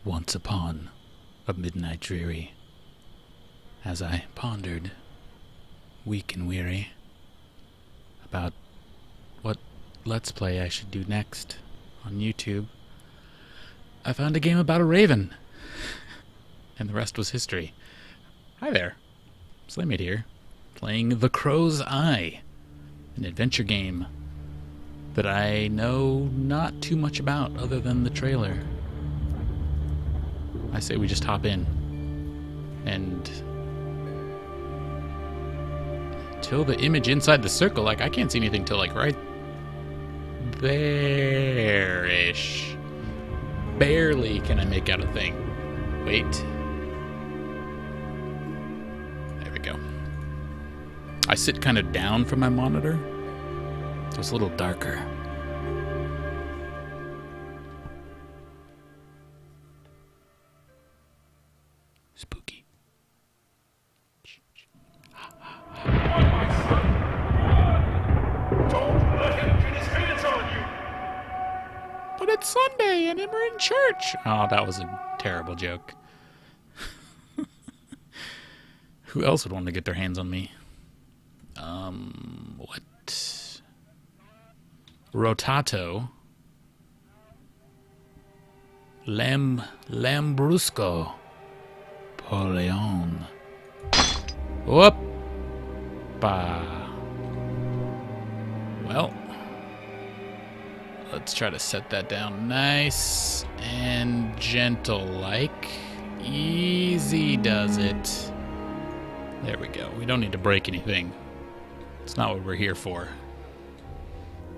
Once upon a midnight dreary, as I pondered, weak and weary, about what Let's Play I should do next on YouTube, I found a game about a raven, and the rest was history. Hi there, Slaymate here, playing The Crow's Eye, an adventure game that I know not too much about other than the trailer. I say we just hop in, and till the image inside the circle, like I can't see anything till like right there-ish. Barely can I make out a thing. Wait. There we go. I sit kind of down from my monitor, so it's a little darker. Spooky. Don't let him get his hands on you! But it's Sunday and we're in church. Oh, that was a terrible joke. Who else would want to get their hands on me? What? Rotato. Lambrusco. Poleon. Whoop-pa. Well, let's try to set that down nice and gentle-like. Easy does it. There we go. We don't need to break anything. It's not what we're here for.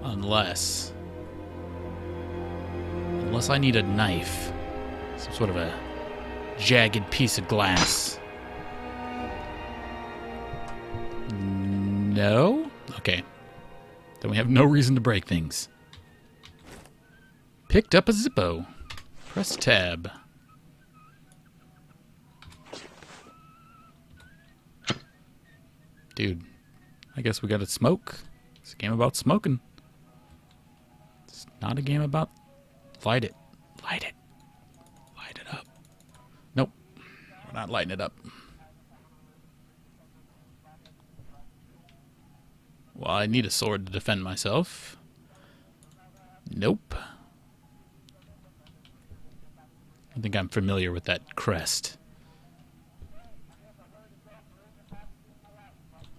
Unless I need a knife. Some sort of a jagged piece of glass. No? Okay. Then we have no reason to break things. Picked up a Zippo. Press tab. Dude, I guess we gotta smoke. It's a game about smoking. It's not a game about... Light it. Light it. Light it up. Nope. We're not lighting it up. Well, I need a sword to defend myself. Nope. I think I'm familiar with that crest.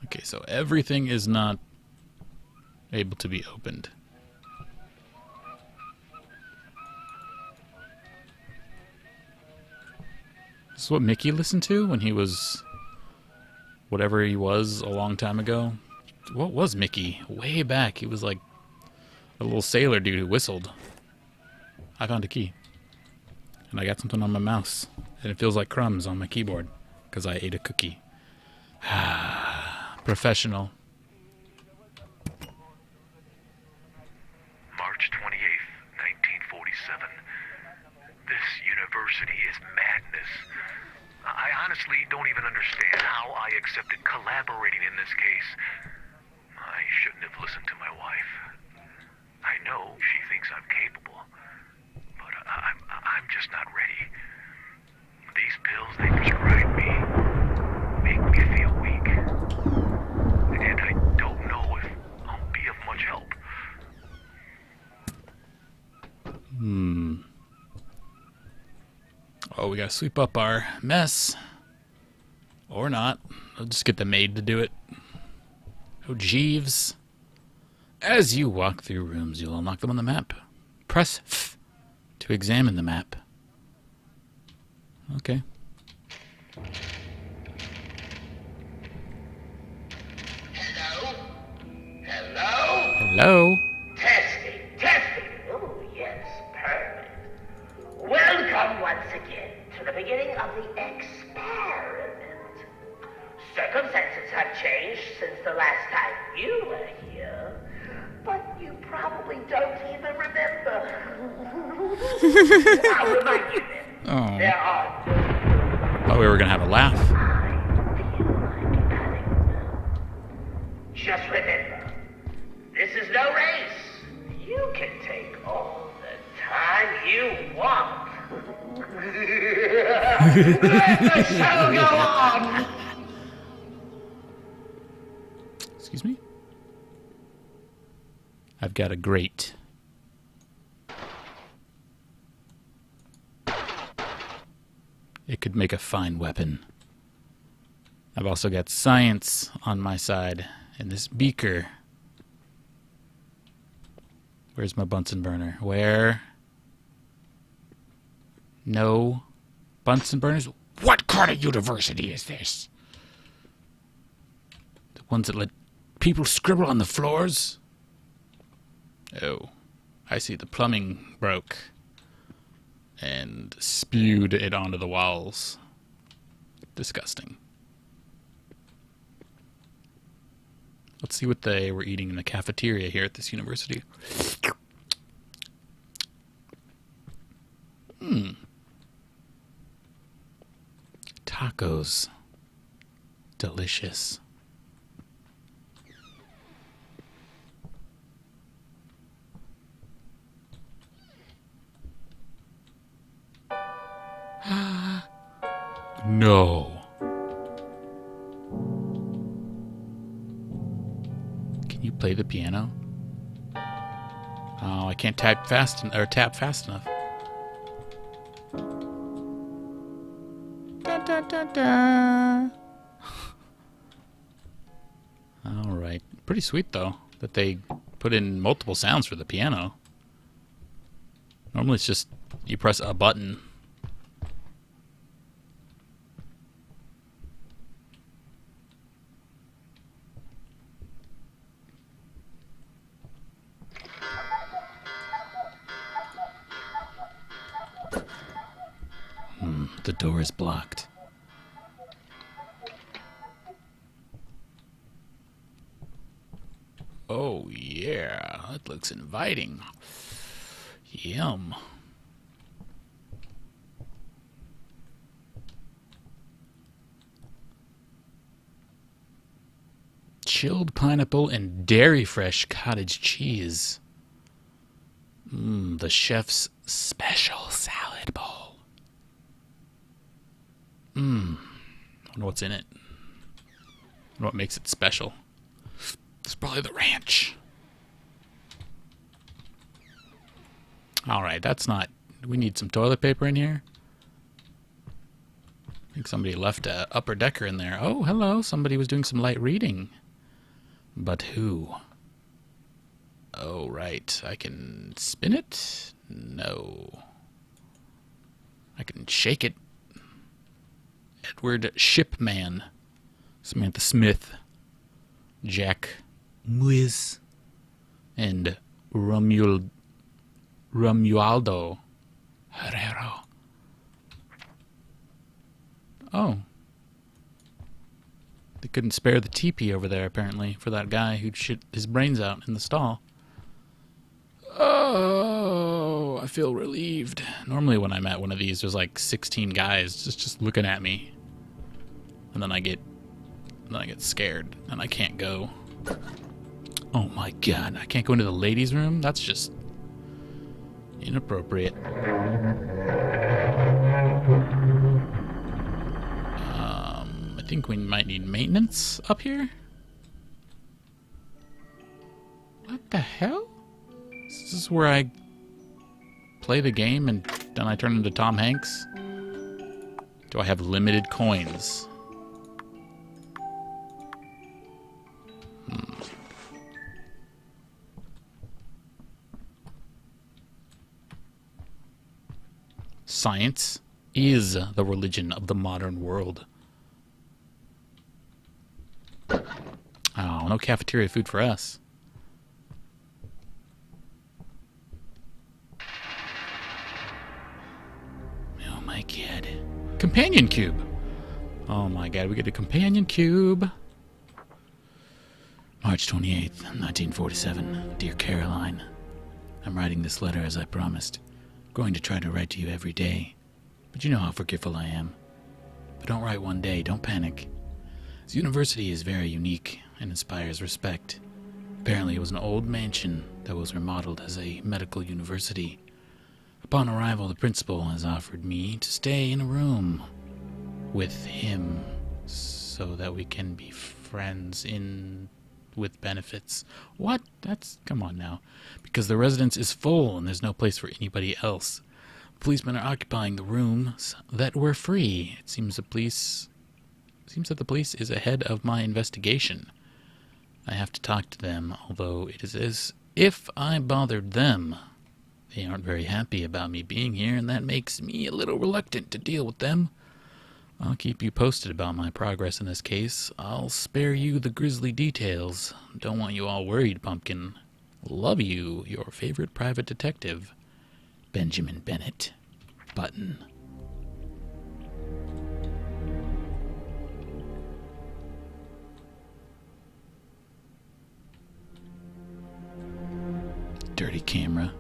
Okay, so everything is not able to be opened. This is what Mickey listened to when he was whatever he was a long time ago. What was Mickey? Way back, he was like a little sailor dude who whistled. I found a key. And I got something on my mouse. And it feels like crumbs on my keyboard because I ate a cookie. Professional. March 28th, 1947. This university is madness. I honestly don't even understand how I accepted collaborating in this case. I shouldn't have listened to my wife. I know she thinks I'm capable, but I'm just not ready. These pills they prescribe me make me feel weak. And I don't know if I'll be of much help. Oh, we gotta sweep up our mess. Or not. I'll just get the maid to do it. Oh, Jeeves. As you walk through rooms, you'll unlock them on the map. Press F to examine the map. Okay. Hello? Hello? Hello? Testing, testing. Oh, yes, perfect. Welcome once again to the beginning of the experiment. Circumstances have changed since the last time you were here, but you probably don't even remember. I'll remind you then. Oh. There are Thought we were gonna have a laugh. Just remember, this is no race. You can take all the time you want. Let the show go on! Excuse me? I've got a grate. It could make a fine weapon. I've also got science on my side in this beaker. Where's my Bunsen burner? Where? No Bunsen burners? What kind of university is this? The ones that let people scribble on the floors? Oh, I see the plumbing broke and spewed it onto the walls. Disgusting. Let's see what they were eating in the cafeteria here at this university. Tacos. Delicious. No. Can you play the piano? Oh, I can't tap fast enough. Da, da, da, da. All right. Pretty sweet though that they put in multiple sounds for the piano. Normally it's just you press a button. The door is blocked. Oh yeah, that looks inviting. Yum. Chilled pineapple and dairy fresh cottage cheese. The chef's special salad bowl. I wonder what's in it. I wonder what makes it special. It's probably the ranch. Alright, that's not... We need some toilet paper in here. I think somebody left a upper decker in there. Oh, hello. Somebody was doing some light reading. But who? Oh, right. I can spin it? No. I can shake it. Edward Shipman, Samantha Smith, Jack Muiz, and Romualdo Herrero. Oh. They couldn't spare the teepee over there, apparently, for that guy who'd shit his brains out in the stall. Oh, I feel relieved. Normally when I'm at one of these, there's like 16 guys just looking at me. And then I get scared and I can't go. Oh my god, I can't go into the ladies' room? That's just inappropriate. I think we might need maintenance up here. What the hell? Is this where I play the game and then I turn into Tom Hanks? Do I have limited coins? Science is the religion of the modern world. Oh, no cafeteria food for us. Oh my god. Companion cube. Oh my god, we get a companion cube. March 28th, 1947. Dear Caroline, I'm writing this letter as I promised. Going to try to write to you every day, but you know how forgetful I am. If I don't write one day, don't panic. This university is very unique and inspires respect. Apparently it was an old mansion that was remodeled as a medical university. Upon arrival, the principal has offered me to stay in a room with him so that we can be friends with benefits. What? Come on now. Because the residence is full and there's no place for anybody else. Policemen are occupying the rooms that were free. It seems that the police is ahead of my investigation. I have to talk to them, although it is as if I bothered them. They aren't very happy about me being here, and that makes me a little reluctant to deal with them. I'll keep you posted about my progress in this case. I'll spare you the grisly details. Don't want you all worried, Pumpkin. Love you, your favorite private detective, Benjamin Bennet. Button. Dirty camera.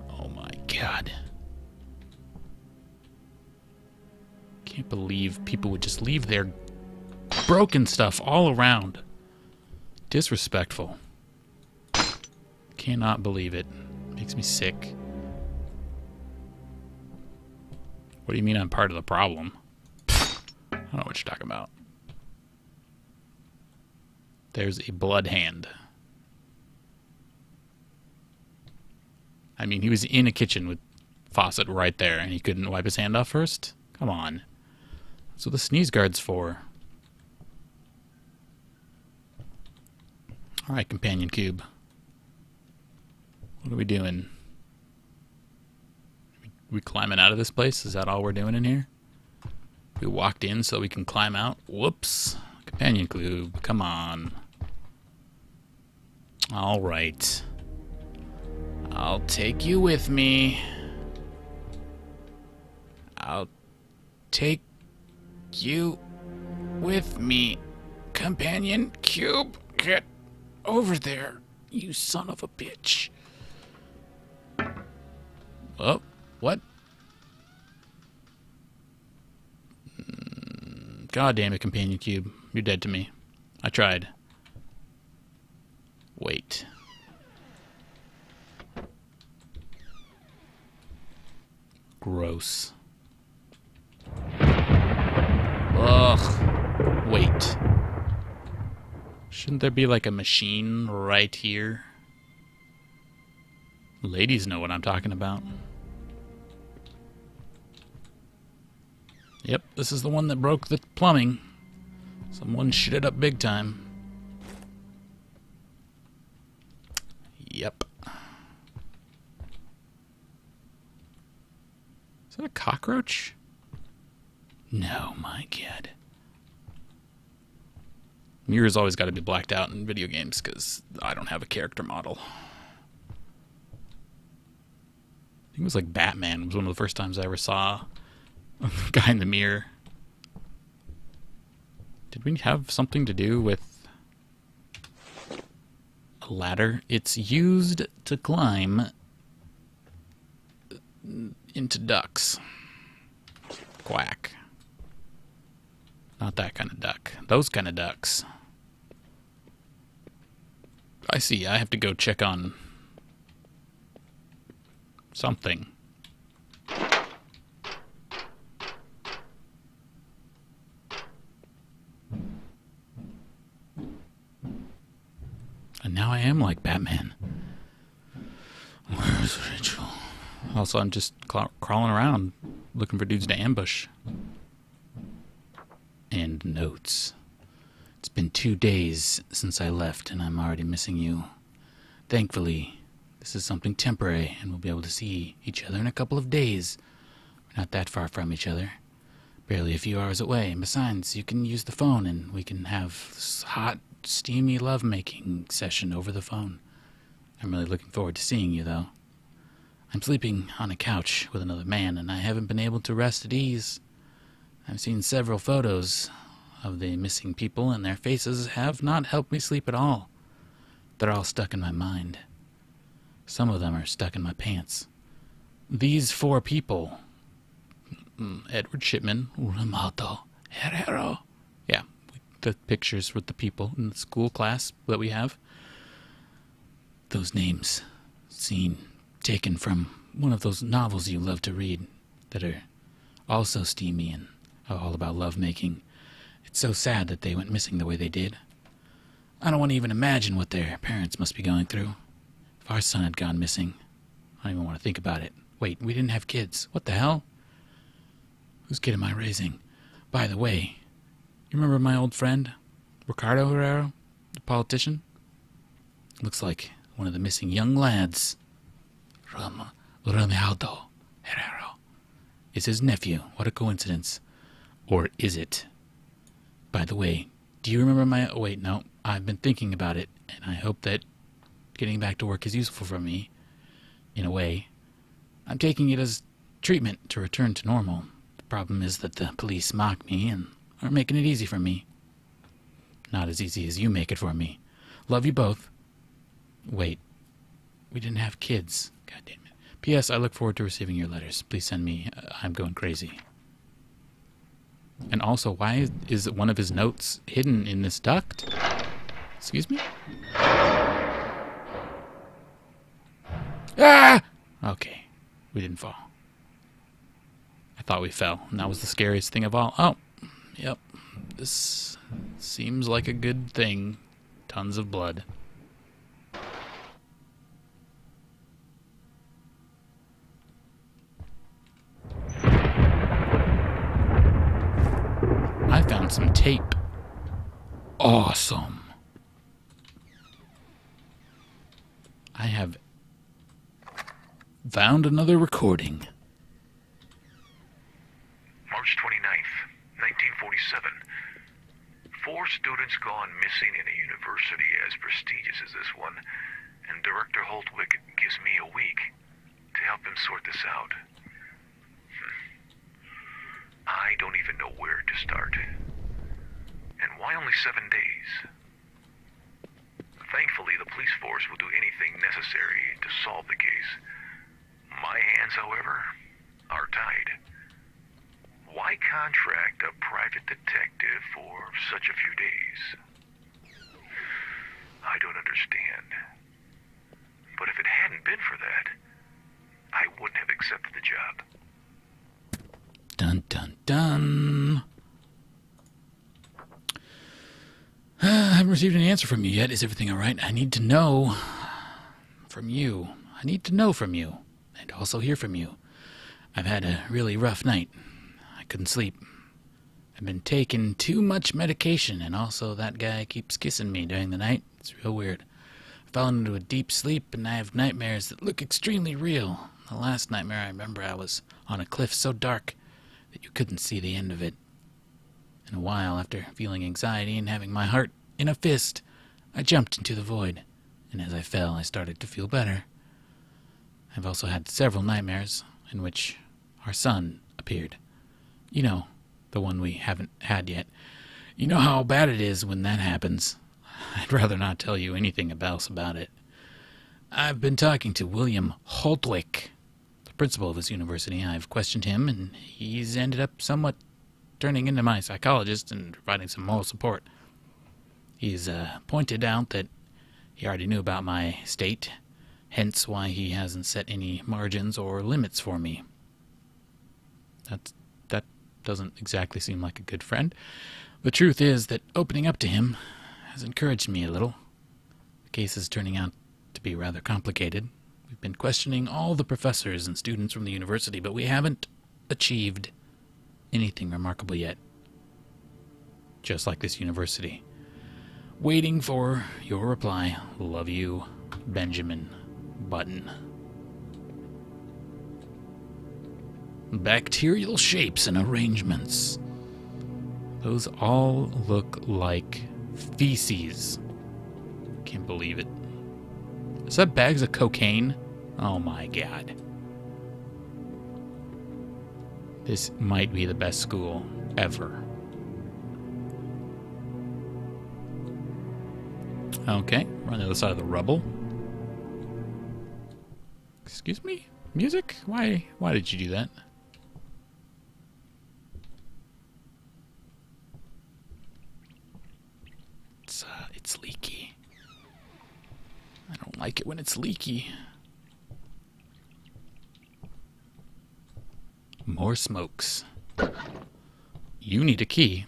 Oh my God. Can't believe people would just leave their broken stuff all around. Disrespectful. Cannot believe it. Makes me sick. What do you mean I'm part of the problem? I don't know what you're talking about. There's a blood hand. I mean, he was in a kitchen with faucet right there, and he couldn't wipe his hand off first? Come on. That's what the sneeze guard's for. Alright, companion cube. What are we doing? We climbing out of this place? Is that all we're doing in here? We walked in so we can climb out? Whoops. Companion cube, come on. Alright. I'll take you with me. I'll take you with me. Companion cube, get over there, you son of a bitch. Oh, what? God damn it, companion cube. You're dead to me. I tried. Wait. Gross. Ugh. Wait. Shouldn't there be like a machine right here? Ladies know what I'm talking about. Yep, this is the one that broke the plumbing. Someone shit it up big time. Yep. Is that a cockroach? No, my God. Mirrors always got to be blacked out in video games because I don't have a character model. I think it was like Batman was one of the first times I ever saw a guy in the mirror. Did we have something to do with a ladder? It's used to climb into ducks. Quack. Not that kind of duck. Those kind of ducks. I see. I have to go check on something. And now I am like Batman. Where's Rachel? Also, I'm just crawling around looking for dudes to ambush. And notes. It's been 2 days since I left, and I'm already missing you. Thankfully, this is something temporary, and we'll be able to see each other in a couple of days. We're not that far from each other. Barely a few hours away. And besides, you can use the phone, and we can have this hot, steamy lovemaking session over the phone. I'm really looking forward to seeing you, though. I'm sleeping on a couch with another man, and I haven't been able to rest at ease. I've seen several photos of the missing people, and their faces have not helped me sleep at all. They're all stuck in my mind. Some of them are stuck in my pants. These 4 people. Edward Shipman, Ramato, Herrero. Yeah, the pictures with the people in the school class that we have. Those names scene taken from one of those novels you love to read that are also steamy and all about lovemaking. It's so sad that they went missing the way they did. I don't want to even imagine what their parents must be going through. If our son had gone missing, I don't even want to think about it. Wait, we didn't have kids. What the hell? Whose kid am I raising? By the way, you remember my old friend, Ricardo Herrero, the politician? Looks like one of the missing young lads. Ronaldo Herrero is his nephew. What a coincidence. Or is it? By the way, do you remember my... Oh, wait, no. I've been thinking about it, and I hope that getting back to work is useful for me, in a way. I'm taking it as treatment to return to normal. The problem is that the police mock me and are making it easy for me. Not as easy as you make it for me. Love you both. Wait. We didn't have kids. God damn it. P.S. I look forward to receiving your letters. Please send me. I'm going crazy. And also, why is one of his notes hidden in this duct? Excuse me? Ah! Okay. We didn't fall. I thought we fell, and that was the scariest thing of all. Oh, yep. This seems like a good thing. Tons of blood. I found some tape. Awesome. I have found another recording. March 29th, 1947. 4 students gone missing in a university as prestigious as this one, and Director Holtwick gives me a week to help him sort this out. I don't even know where to start. And why only 7 days? Thankfully, the police force will do anything necessary to solve the case. My hands, however, are tied. Why contract a private detective for such a few days? I don't understand. But if it hadn't been for that, I wouldn't have accepted the job. Dun, dun, dun. I haven't received any answer from you yet. Is everything all right? I need to know from you. I need to know from you. And also hear from you. I've had a really rough night. I couldn't sleep. I've been taking too much medication, and also that guy keeps kissing me during the night. It's real weird. I fell into a deep sleep, and I have nightmares that look extremely real. The last nightmare I remember, I was on a cliff so dark that you couldn't see the end of it. In a while, after feeling anxiety and having my heart in a fist, I jumped into the void, and as I fell, I started to feel better. I've also had several nightmares in which our son appeared. You know, the one we haven't had yet. You know how bad it is when that happens. I'd rather not tell you anything else about it. I've been talking to William Holtwick, the principal of this university. I've questioned him, and he's ended up somewhat turning into my psychologist and providing some moral support. He's pointed out that he already knew about my state, hence why he hasn't set any margins or limits for me. That doesn't exactly seem like a good friend. The truth is that opening up to him has encouraged me a little. The case is turning out to be rather complicated. We've been questioning all the professors and students from the university, but we haven't achieved anything remarkable yet. Just like this university. Waiting for your reply. Love you, Benjamin Button. Bacterial shapes and arrangements. Those all look like feces. Can't believe it. Is that bags of cocaine? Oh my god. This might be the best school ever. Okay, we're on the other side of the rubble. Excuse me? Music? Why did you do that? It's leaky. I don't like it when it's leaky. more smokes. You need a key.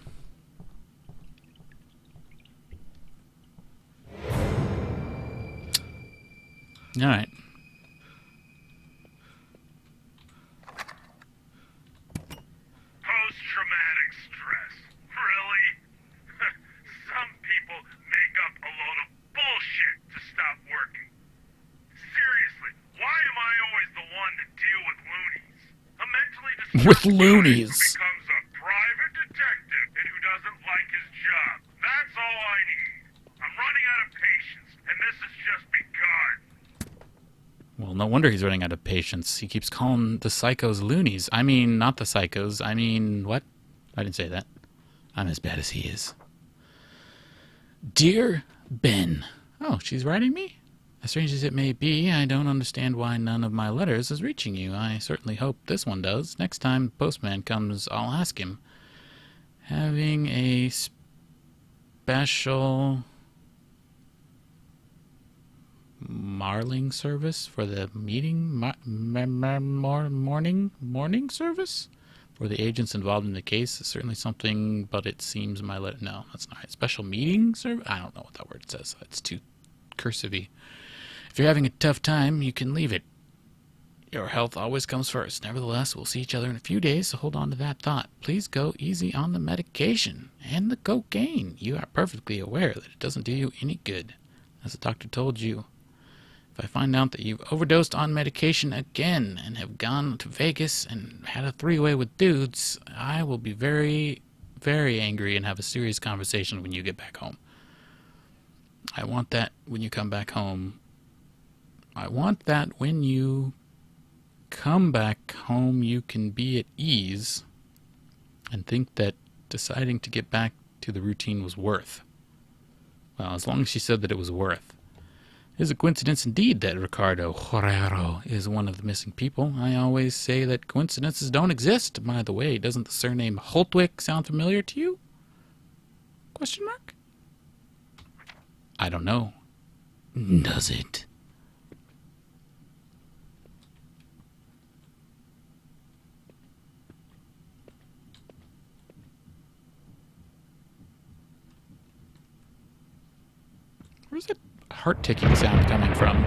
Alright. Post-traumatic stress. Really? Some people make up a load of bullshit to stop working. Seriously, why am I always the one to deal with loonies? A mentally disturbed With guy loonies. who becomes a private detective and who doesn't like his job. That's all I need. I'm running out of patience, and this has just begun. Well, no wonder he's running out of patience. He keeps calling the psychos loonies. I mean, not the psychos. I mean, what? I didn't say that. I'm as bad as he is. Dear Ben. Oh, she's writing me? As strange as it may be, I don't understand why none of my letters is reaching you. I certainly hope this one does. Next time the postman comes, I'll ask him. Having a special marling service for the meeting morning service for the agents involved in the case is certainly something, but it seems my letter. No, that's not right. Special meeting service. I don't know what that word says. It's too cursive-y. If you're having a tough time, you can leave it. Your health always comes first. Nevertheless, we'll see each other in a few days, so hold on to that thought. Please go easy on the medication and the cocaine. You are perfectly aware that it doesn't do you any good, as the doctor told you. If I find out that you've overdosed on medication again and have gone to Vegas and had a three-way with dudes, I will be very, very angry and have a serious conversation when you get back home. I want that when you come back home. I want that when you come back home you can be at ease and think that deciding to get back to the routine was worth. Well, as long as she said that it was worth. It is a coincidence indeed that Ricardo Herrero is one of the missing people. I always say that coincidences don't exist. By the way, doesn't the surname Holtwick sound familiar to you? Question mark? I don't know. Does it? Where's that heart-ticking sound coming from?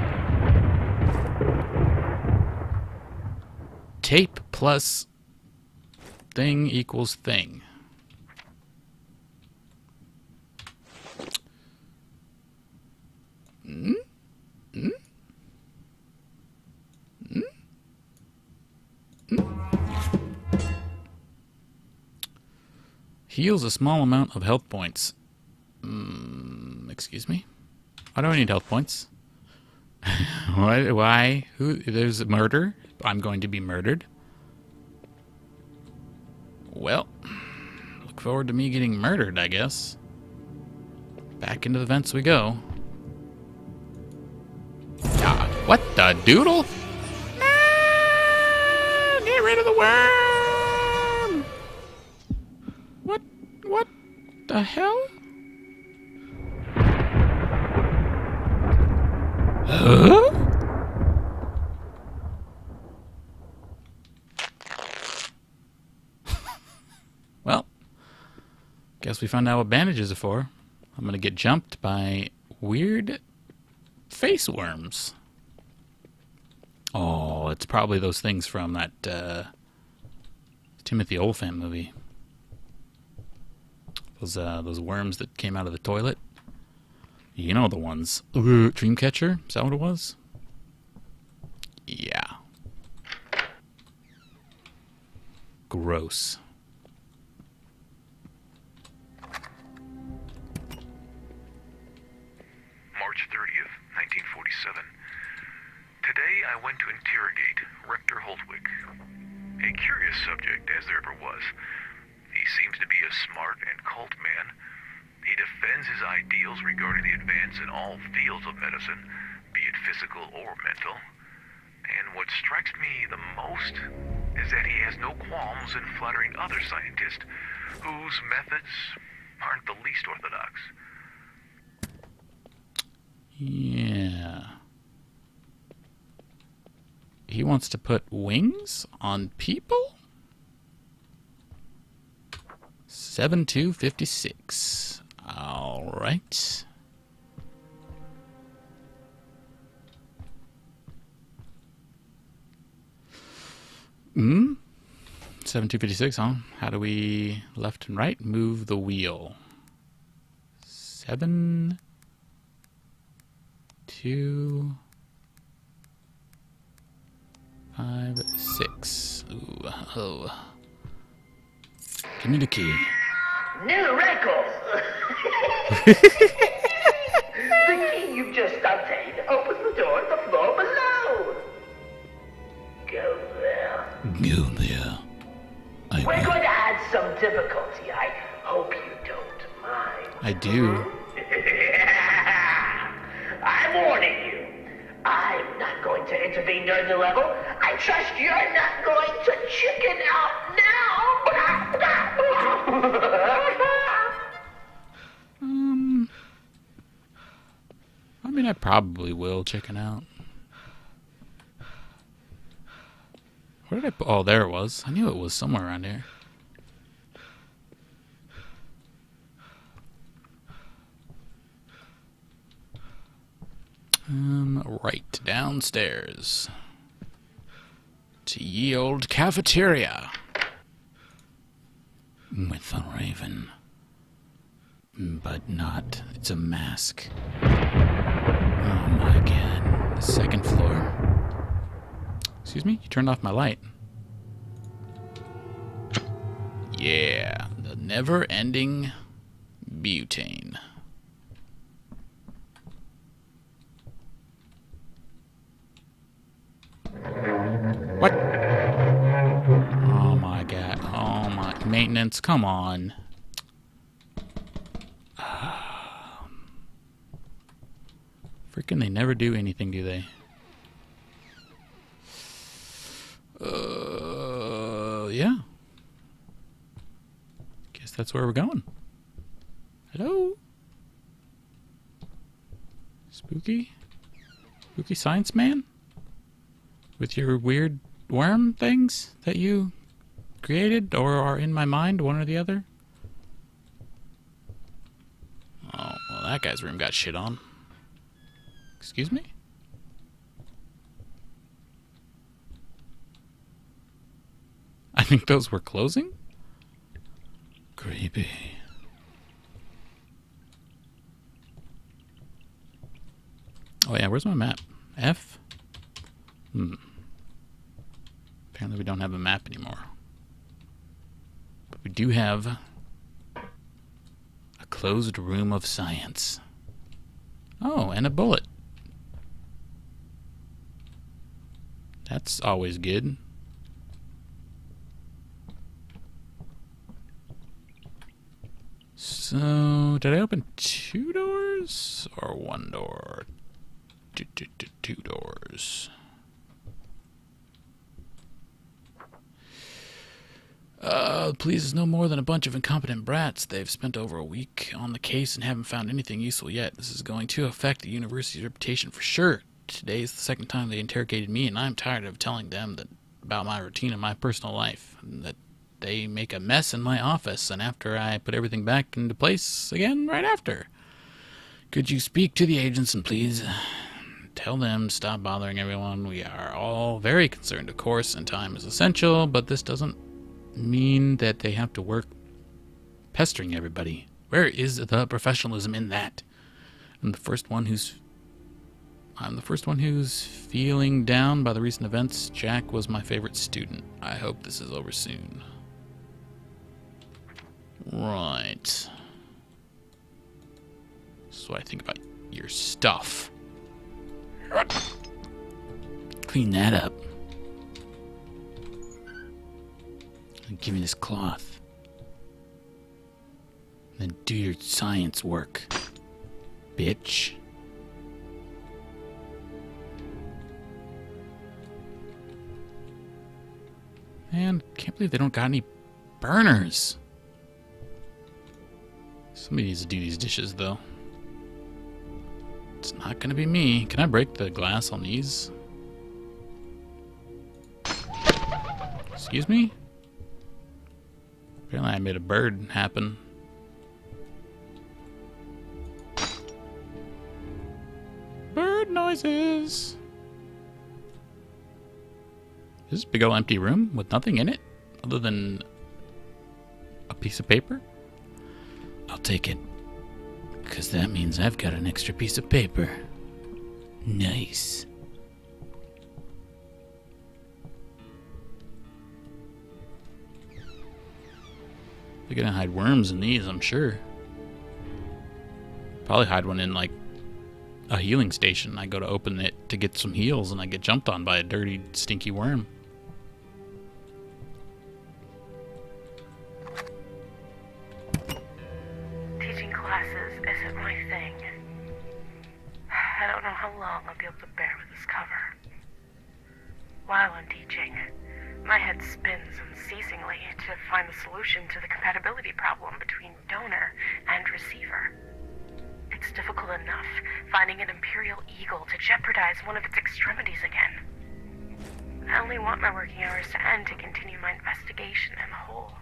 Tape plus thing equals thing. Heals a small amount of health points. Excuse me? Why do I need health points? Why? Who? There's a murder. I'm going to be murdered. Well, look forward to me getting murdered, I guess. Back into the vents we go. Ah, what the doodle? Ah, get rid of the worm! What the hell? Huh? Well, guess we found out what bandages are for. I'm gonna get jumped by weird face worms. Oh, it's probably those things from that Timothy Olyphant movie. Those worms that came out of the toilet. You know the ones. Dreamcatcher? Is that what it was? Yeah. Gross. March 30th, 1947. Today I went to interrogate Rector Holtwick. A curious subject, as there ever was. He seems to be a smart and cult man. He defends his ideals regarding the advance in all fields of medicine, be it physical or mental. And what strikes me the most is that he has no qualms in flattering other scientists whose methods aren't the least orthodox. Yeah. He wants to put wings on people? 7256. All right. Hmm? 7256, huh? How do we left and right move the wheel? 7, 2, 5, 6. Ooh, oh. Give me the key. New wrinkles! The key you've just obtained opens the door to the floor below. Go there. Go there. We're going to add some difficulty. I hope you don't mind. I do. I'm warning you. I'm not going to intervene during the level. I trust you're not going to chicken out now. I mean, I probably will chicken out. Where did I put? Oh, there it was. I knew it was somewhere around here. Right downstairs to ye old cafeteria with a raven, but not. It's a mask. Oh my god! The second floor. Excuse me? You turned off my light. Yeah, the never-ending butane. What? Oh my god. Oh my... Maintenance, come on. Freaking they never do anything, do they? Yeah. Guess that's where we're going. Hello? Spooky? Spooky science man? With your weird worm things that you created or are in my mind, one or the other? Oh, well, that guy's room got shit on. Excuse me? I think those were closing? Creepy. Oh yeah, where's my map? F? Apparently we don't have a map anymore. But we do have a closed room of science. Oh, and a bullet. That's always good. So, did I open 2 doors or 1 door? Two doors. Police is no more than a bunch of incompetent brats. They've spent over a week on the case and haven't found anything useful yet. This is going to affect the university's reputation for sure. Today is the second time they interrogated me, and I'm tired of telling them about my routine and my personal life. And that they make a mess in my office, and after I put everything back into place again right after. Could you speak to the agents and please tell them to stop bothering everyone? We are all very concerned, of course, and time is essential, but this doesn't mean that they have to work pestering everybody. Where is the professionalism in that? I'm the first one who's feeling down by the recent events. Jack was my favorite student. I hope this is over soon. Right. So I think about your stuff. Clean that up. And give me this cloth. Then do your science work, bitch. Man, can't believe they don't got any burners. Somebody needs to do these dishes, though. It's not gonna be me. Can I break the glass on these? Excuse me? Apparently I made a bird happen. Bird noises! Is this a big old empty room with nothing in it other than a piece of paper? I'll take it, because that means I've got an extra piece of paper. Nice. They're gonna hide worms in these, I'm sure. Probably hide one in, like, a healing station. I go to open it to get some heals, and I get jumped on by a dirty, stinky worm. Teaching classes isn't my thing. I don't know how long I'll be able to bear with this cover. While I'm teaching, my head spins unceasingly to find the solution to the compatibility problem between donor and receiver. It's difficult enough finding an Imperial Eagle to jeopardize one of its extremities again. I only want my working hours to end to continue my investigation in the hole.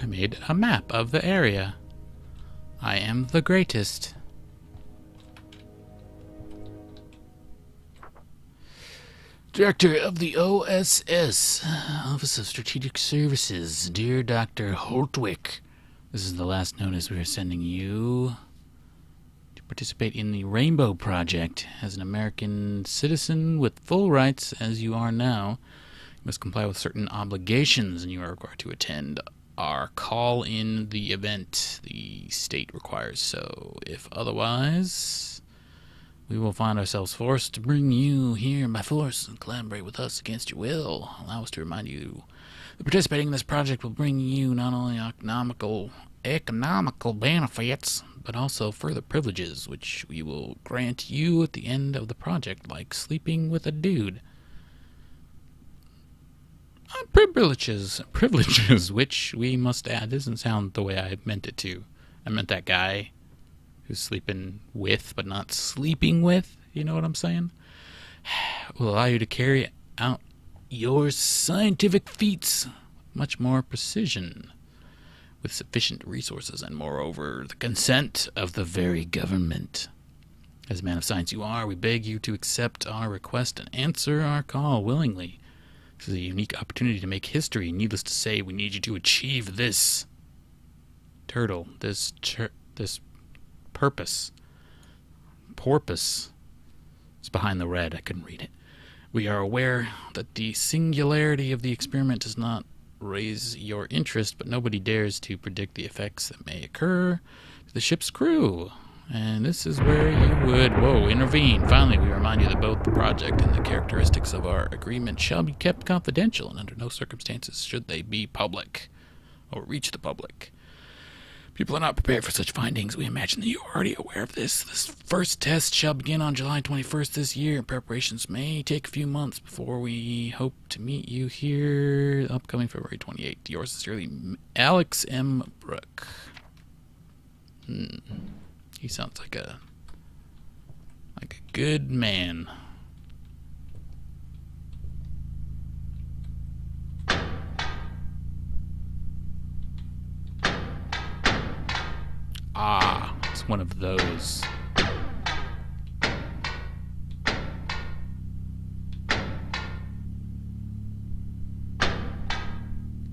I made a map of the area. I am the greatest. Director of the OSS, Office of Strategic Services, dear Dr. Holtwick. This is the last notice we are sending you to participate in the Rainbow Project. As an American citizen with full rights, as you are now, you must comply with certain obligations, and you are required to attend our call in the event the state requires so. If otherwise, we will find ourselves forced to bring you here by force and collaborate with us against your will. Allow us to remind you that participating in this project will bring you not only economical benefits, but also further privileges, which we will grant you at the end of the project, like sleeping with a dude. Privileges, which we must add, doesn't sound the way I meant it to. I meant that guy who's sleeping with, but not sleeping with. You know what I'm saying? Will allow you to carry out your scientific feats much more precision, with sufficient resources, and moreover, the consent of the very government. As a man of science you are, we beg you to accept our request and answer our call willingly. This is a unique opportunity to make history. Needless to say, we need you to achieve this. Turtle, this purpose. Porpoise. It's behind the red. I couldn't read it. We are aware that the singularity of the experiment does not raise your interest, but nobody dares to predict the effects that may occur to the ship's crew. And this is where you would, intervene. Finally, we remind you that both the project and the characteristics of our agreement shall be kept confidential, and under no circumstances should they be public or reach the public. People are not prepared for such findings. We imagine that you are already aware of this. This first test shall begin on July 21st this year, and preparations may take a few months before we hope to meet you here upcoming February 28th. Yours sincerely, Alex M. Brooke. He sounds like a good man. Ah, it's one of those.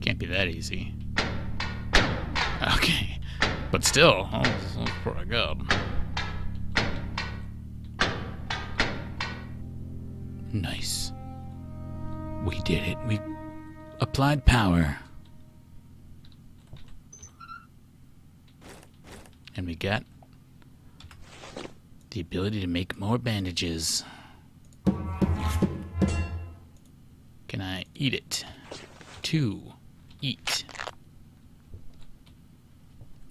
Can't be that easy. Okay. But still, that's pretty good. Nice. We did it. We applied power. And we got the ability to make more bandages. Can I eat it? 2. Eat.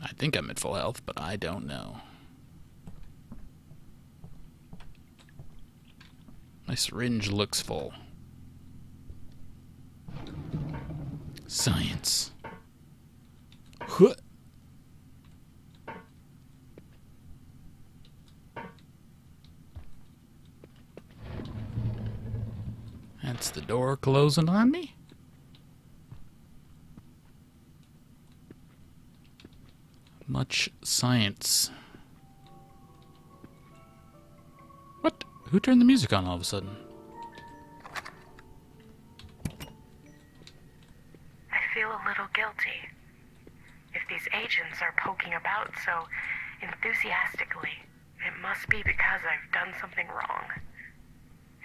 I think I'm at full health, but I don't know. My syringe looks full. Science. Huh. door closing on me? Much science. What? Who turned the music on all of a sudden? I feel a little guilty. If these agents are poking about so enthusiastically, it must be because I've done something wrong.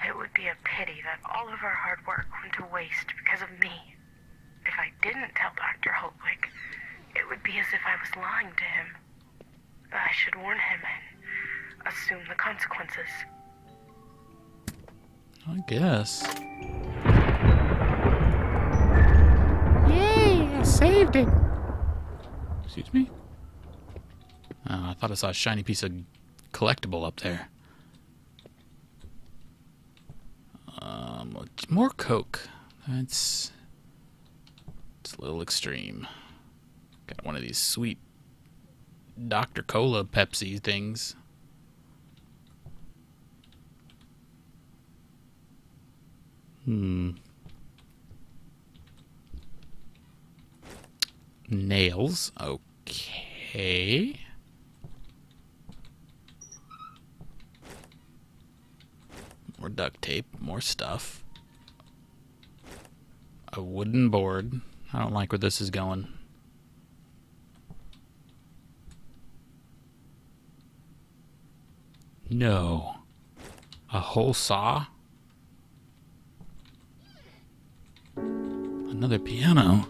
It would be a pity that all of our hard work went to waste because of me. If I didn't tell Dr. Holtwick, it would be as if I was lying to him. I should warn him and assume the consequences. I guess. Yay, I saved it. Excuse me? Oh, I thought I saw a shiny piece of collectible up there. More Coke. It's a little extreme. Got one of these sweet Dr. Cola Pepsi things. Nails. Okay. More duct tape. More stuff. A wooden board. I don't like where this is going. No. A whole saw? Another piano?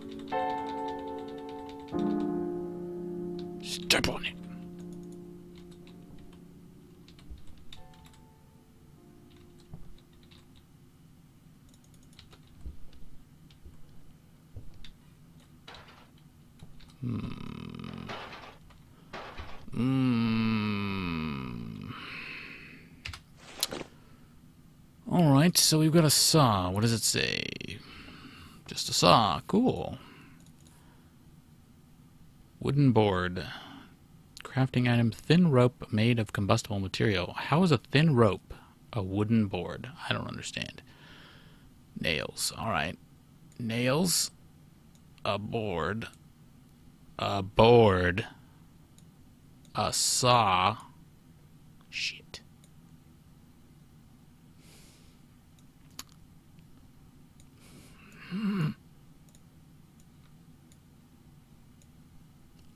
Step on it. Alright, so we've got a saw. What does it say? Just a saw. Cool. Wooden board. Crafting item. Thin rope made of combustible material. How is a thin rope a wooden board? I don't understand. Nails. Alright. Nails. A board. A board. A saw. Shit.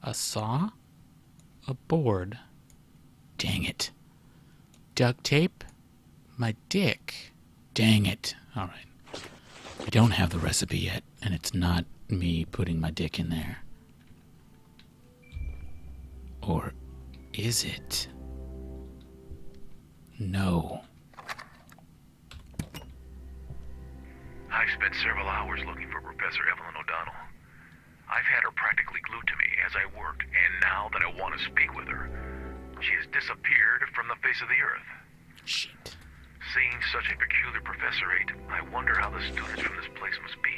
A saw? A board. Dang it. Duct tape? My dick. Dang it. Alright. I don't have the recipe yet, and it's not me putting my dick in there. Or is it? No. I've spent several hours looking for Professor Evelyn O'Donnell. I've had her practically glued to me as I worked, and now that I want to speak with her, she has disappeared from the face of the earth. Shit. Seeing such a peculiar professorate, I wonder how the students from this place must be.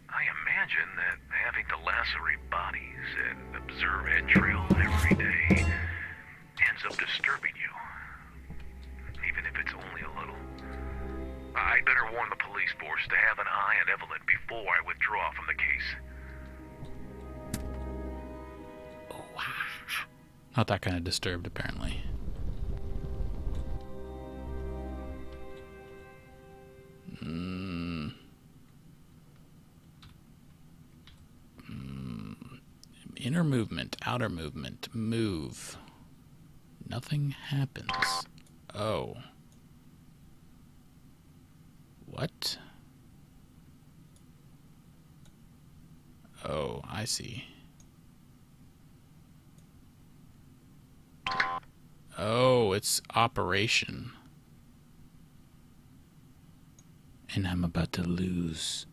I imagine that having to lacerate bodies and observe entrails every day ends up disturbing you, even if it's only a little. I'd better warn the police force to have an eye on Evelyn before I withdraw from the case. Not that kind of disturbed, apparently. Inner movement, outer movement, move. Nothing happens. Oh. What? Oh, I see. Oh, it's operation. And I'm about to lose.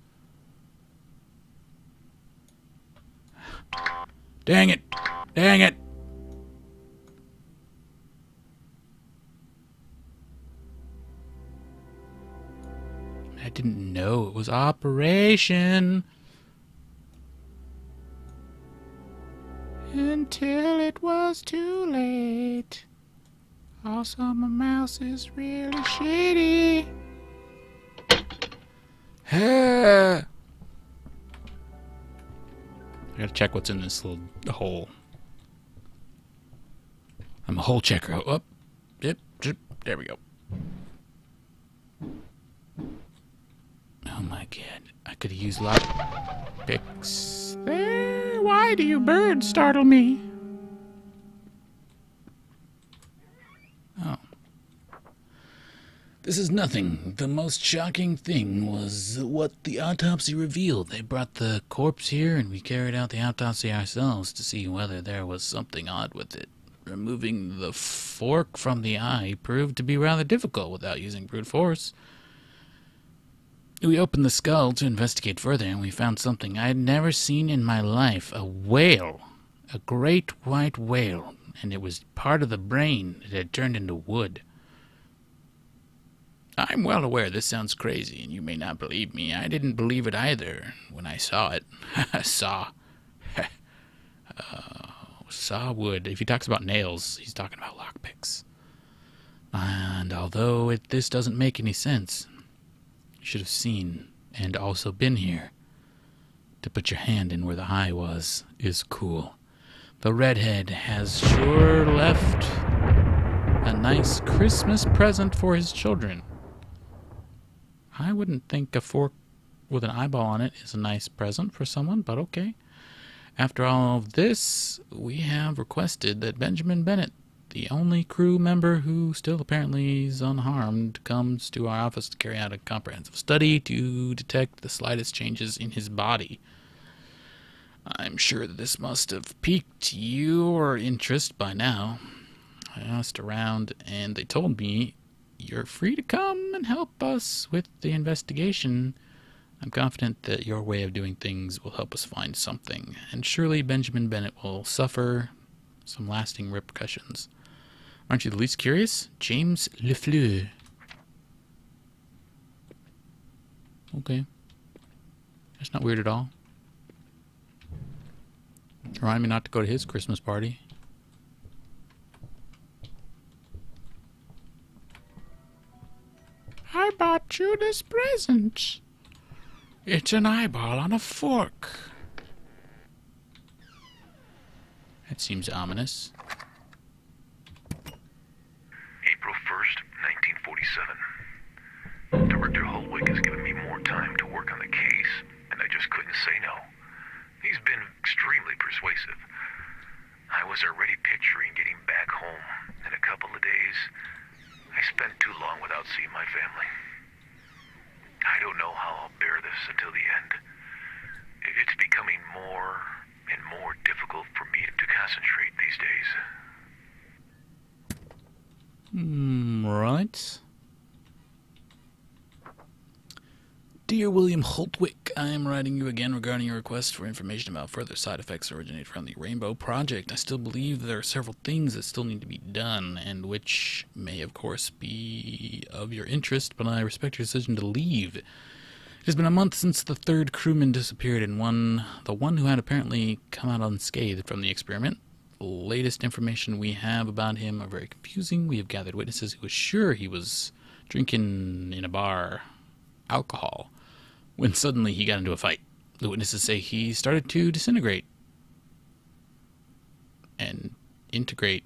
Dang it! Dang it! I didn't know it was operation. Until it was too late. Also, my mouse is really shitty. I gotta check what's in this little hole. I'm a hole checker. Oh, up. Yep. There we go. Oh my god. I could have used lock picks. There. Why do you birds startle me? Oh. This is nothing. The most shocking thing was what the autopsy revealed. They brought the corpse here and we carried out the autopsy ourselves to see whether there was something odd with it. Removing the fork from the eye proved to be rather difficult without using brute force. We opened the skull to investigate further and we found something I had never seen in my life. A whale. A great white whale. And it was part of the brain that had turned into wood. I'm well aware this sounds crazy, and you may not believe me. I didn't believe it either when I saw it. Saw wood. If he talks about nails, he's talking about lockpicks. And although this doesn't make any sense, you should have seen and also been here. To put your hand in where the eye was is cool. The redhead has sure left a nice Christmas present for his children. I wouldn't think a fork with an eyeball on it is a nice present for someone, but okay. After all of this, we have requested that Benjamin Bennet, the only crew member who still apparently is unharmed, comes to our office to carry out a comprehensive study to detect the slightest changes in his body. I'm sure that this must have piqued your interest by now. I asked around and they told me you're free to come and help us with the investigation. I'm confident that your way of doing things will help us find something, and surely Benjamin Bennet will suffer some lasting repercussions. Aren't you the least curious? James Lefleur. Okay. That's not weird at all. Remind me not to go to his Christmas party. I bought you this present. It's an eyeball on a fork. That seems ominous. April 1st, 1947. Director Holwick has given me more time to work on the case, and I just couldn't say no. He's been extremely persuasive. I was already picturing getting back home in a couple of days. I spent too long without seeing my family. I don't know how I'll bear this until the end. It's becoming more and more difficult for me to concentrate these days. Right. Dear William Holtwick, I am writing you again regarding your request for information about further side effects originating from the Rainbow Project. I still believe there are several things that still need to be done, and which may, of course, be of your interest, but I respect your decision to leave. It has been a month since the third crewman disappeared, and the one who had apparently come out unscathed from the experiment. The latest information we have about him are very confusing. We have gathered witnesses who assure he was drinking in a bar alcohol when suddenly he got into a fight. The witnesses say he started to disintegrate and integrate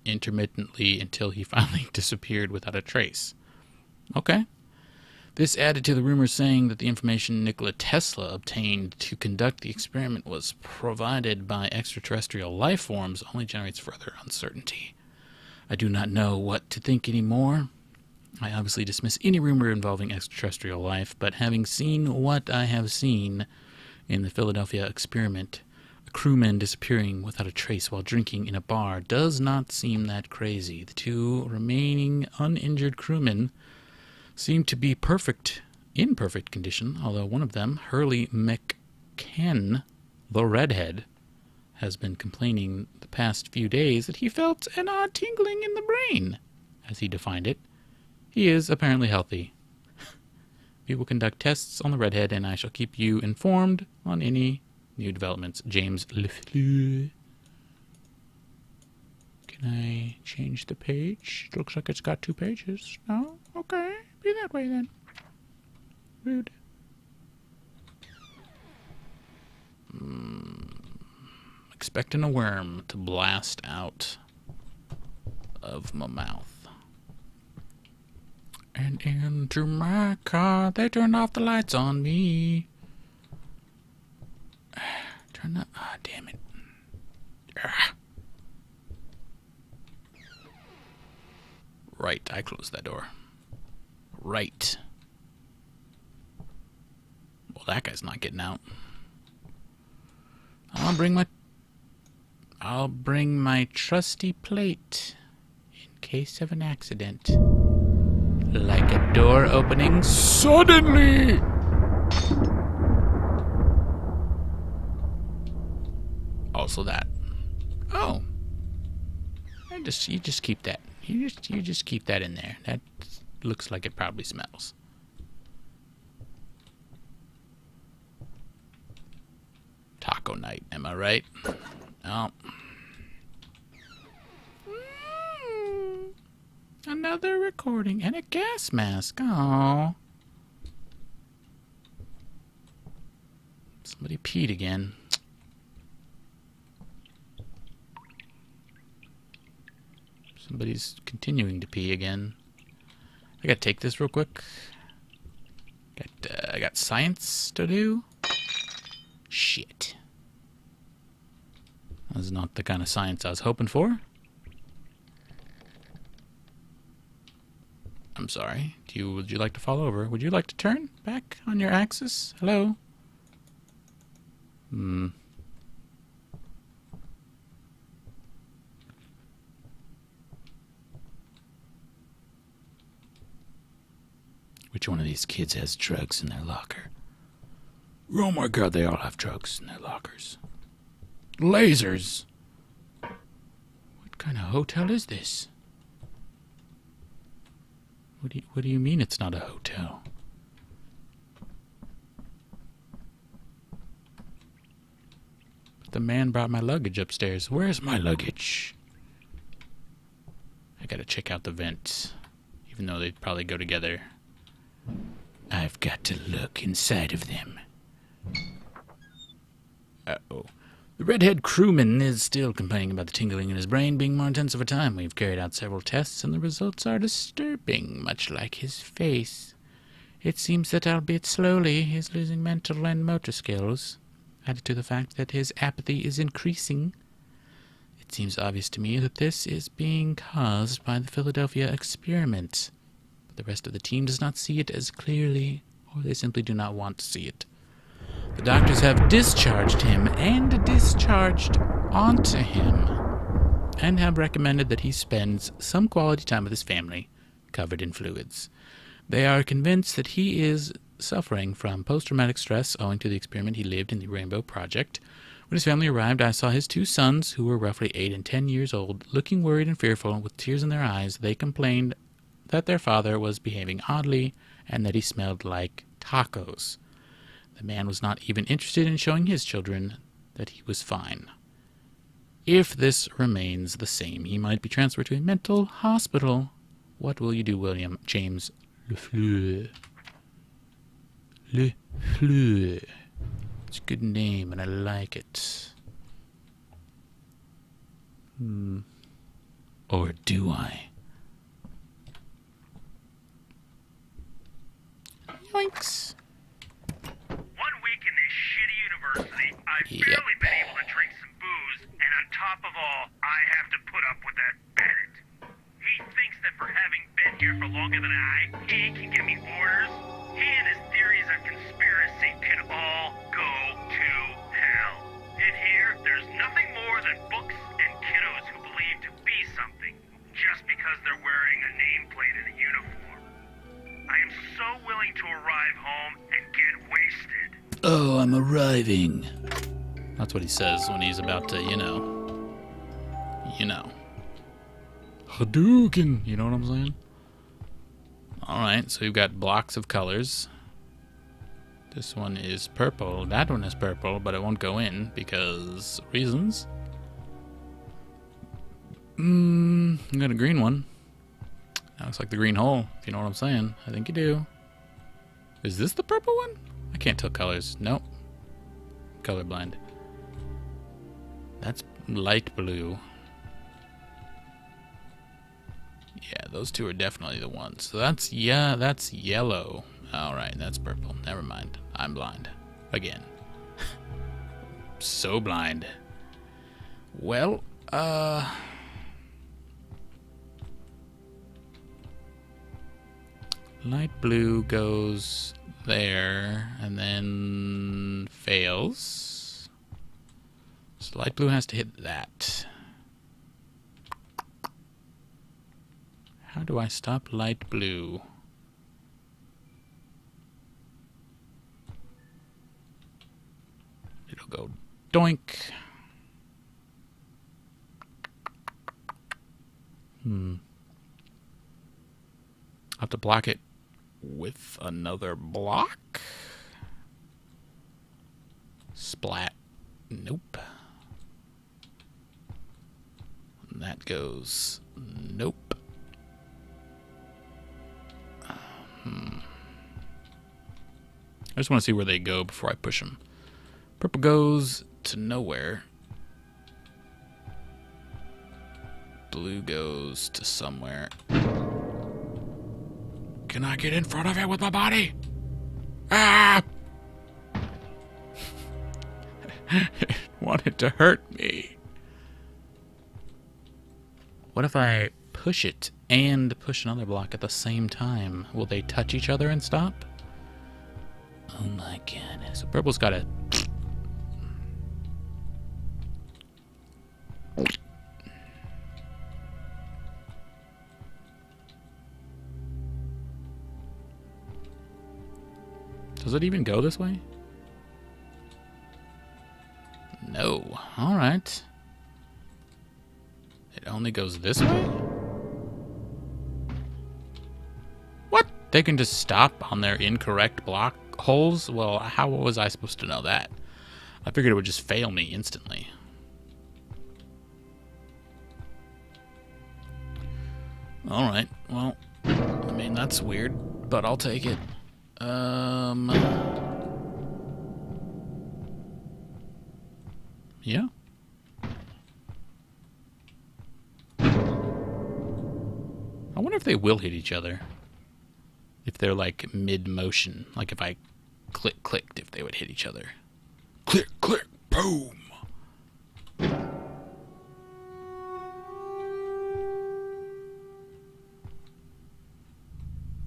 intermittently until he finally disappeared without a trace. Okay. This added to the rumors saying that the information Nikola Tesla obtained to conduct the experiment was provided by extraterrestrial life forms only generates further uncertainty. I do not know what to think anymore. I obviously dismiss any rumor involving extraterrestrial life, but having seen what I have seen in the Philadelphia experiment, a crewman disappearing without a trace while drinking in a bar does not seem that crazy. The two remaining uninjured crewmen seem to be in perfect condition, although one of them, Hurley McCann, the redhead, has been complaining the past few days that he felt an odd tingling in the brain, as he defined it. He is apparently healthy. We will conduct tests on the redhead, and I shall keep you informed on any new developments. James Lefleur. Can I change the page? It looks like it's got 2 pages. No? Okay. Be that way, then. Rude. Expecting a worm to blast out of my mouth. And into my car, they turned off the lights on me. Turn the... Ah, damn it. Ah. Right, I closed that door. Right. Well, that guy's not getting out. I'll bring my trusty plate in case of an accident. Like a door opening suddenly. Also that. Oh. You just keep that. You just keep that in there. That looks like it probably smells. Taco night, am I right? Oh. Another recording and a gas mask. Oh. Somebody peed again. Somebody's continuing to pee again. I gotta take this real quick. I got science to do. Shit. That was not the kind of science I was hoping for. I'm sorry. Would you like to fall over? Would you like to turn back on your axis? Hello? Which one of these kids has drugs in their locker? Oh my god, they all have drugs in their lockers. Lasers! What kind of hotel is this? What do you mean it's not a hotel? The man brought my luggage upstairs. Where's my luggage? I gotta check out the vents. Even though they'd probably go together. I've got to look inside of them. Uh-oh. The redhead crewman is still complaining about the tingling in his brain being more intense over time. We've carried out several tests, and the results are disturbing, much like his face. It seems that, albeit slowly, he is losing mental and motor skills. Added to the fact that his apathy is increasing, it seems obvious to me that this is being caused by the Philadelphia experiment. But the rest of the team does not see it as clearly, or they simply do not want to see it. The doctors have discharged him and discharged onto him, and have recommended that he spends some quality time with his family, covered in fluids. They are convinced that he is suffering from post-traumatic stress owing to the experiment he lived in the Rainbow Project. When his family arrived, I saw his two sons, who were roughly 8 and 10 years old, looking worried and fearful, with tears in their eyes. They complained that their father was behaving oddly and that he smelled like tacos. The man was not even interested in showing his children that he was fine. If this remains the same, he might be transferred to a mental hospital. What will you do, William James Lefleur? Lefleur. It's a good name, and I like it. Or do I? Yoinks. 1 week in this shitty university, I've barely been able to drink some booze, and on top of all, I have to put up with that Bennet. He thinks that for having been here for longer than he can give me orders. He and his theories of conspiracy can all go to hell. In here, there's nothing more than books and kiddos who believe to be something, just because they're wearing a nameplate and a uniform. I am so willing to arrive home and get wasted. Oh, I'm arriving. That's what he says when he's about to, you know. Hadouken, you know what I'm saying? Alright, so we've got blocks of colors. This one is purple. That one is purple, but it won't go in because reasons. I got a green one. That looks like the green hole, if you know what I'm saying. I think you do. Is this the purple one? I can't tell colors. Nope. Colorblind. That's light blue. Yeah, those two are definitely the ones. So that's, yeah, that's yellow. Alright, that's purple. Never mind. I'm blind. Again. So blind. Well, light blue goes there and then fails. So light blue has to hit that. How do I stop light blue? It'll go doink. I'll have to block it with another block. Splat. Nope. And that goes nope. I just want to see where they go before I push them. Purple goes to nowhere. Blue goes to somewhere. Can I get in front of it with my body? Ah! It wanted to hurt me. What if I push it and push another block at the same time? Will they touch each other and stop? Oh my god. So purple's got to... Does it even go this way? No. Alright. It only goes this way? What? They can just stop on their incorrect block holes? Well, how was I supposed to know that? I figured it would just fail me instantly. Alright, well, I mean, that's weird, but I'll take it. Yeah. I wonder if they will hit each other. If they're like mid-motion. Like if I clicked, if they would hit each other. Click, click, boom.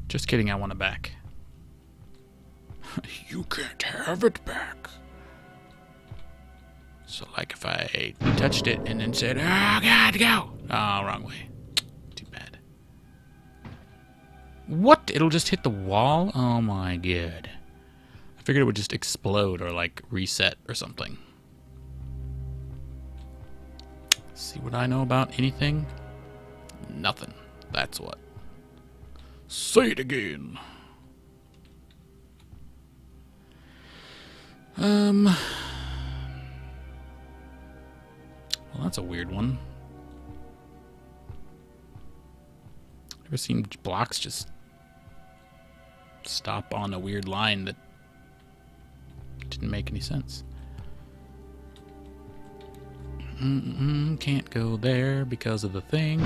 Just kidding, I want it back. You can't have it back. So like if I touched it and then said, oh god, go. Oh, wrong way. Too bad. What? It'll just hit the wall? Oh my god. I figured it would just explode or like reset or something. See what I know about anything? Nothing. That's what. Say it again. Well, that's a weird one. Ever seen blocks just stop on a weird line that didn't make any sense? Can't go there because of the thing.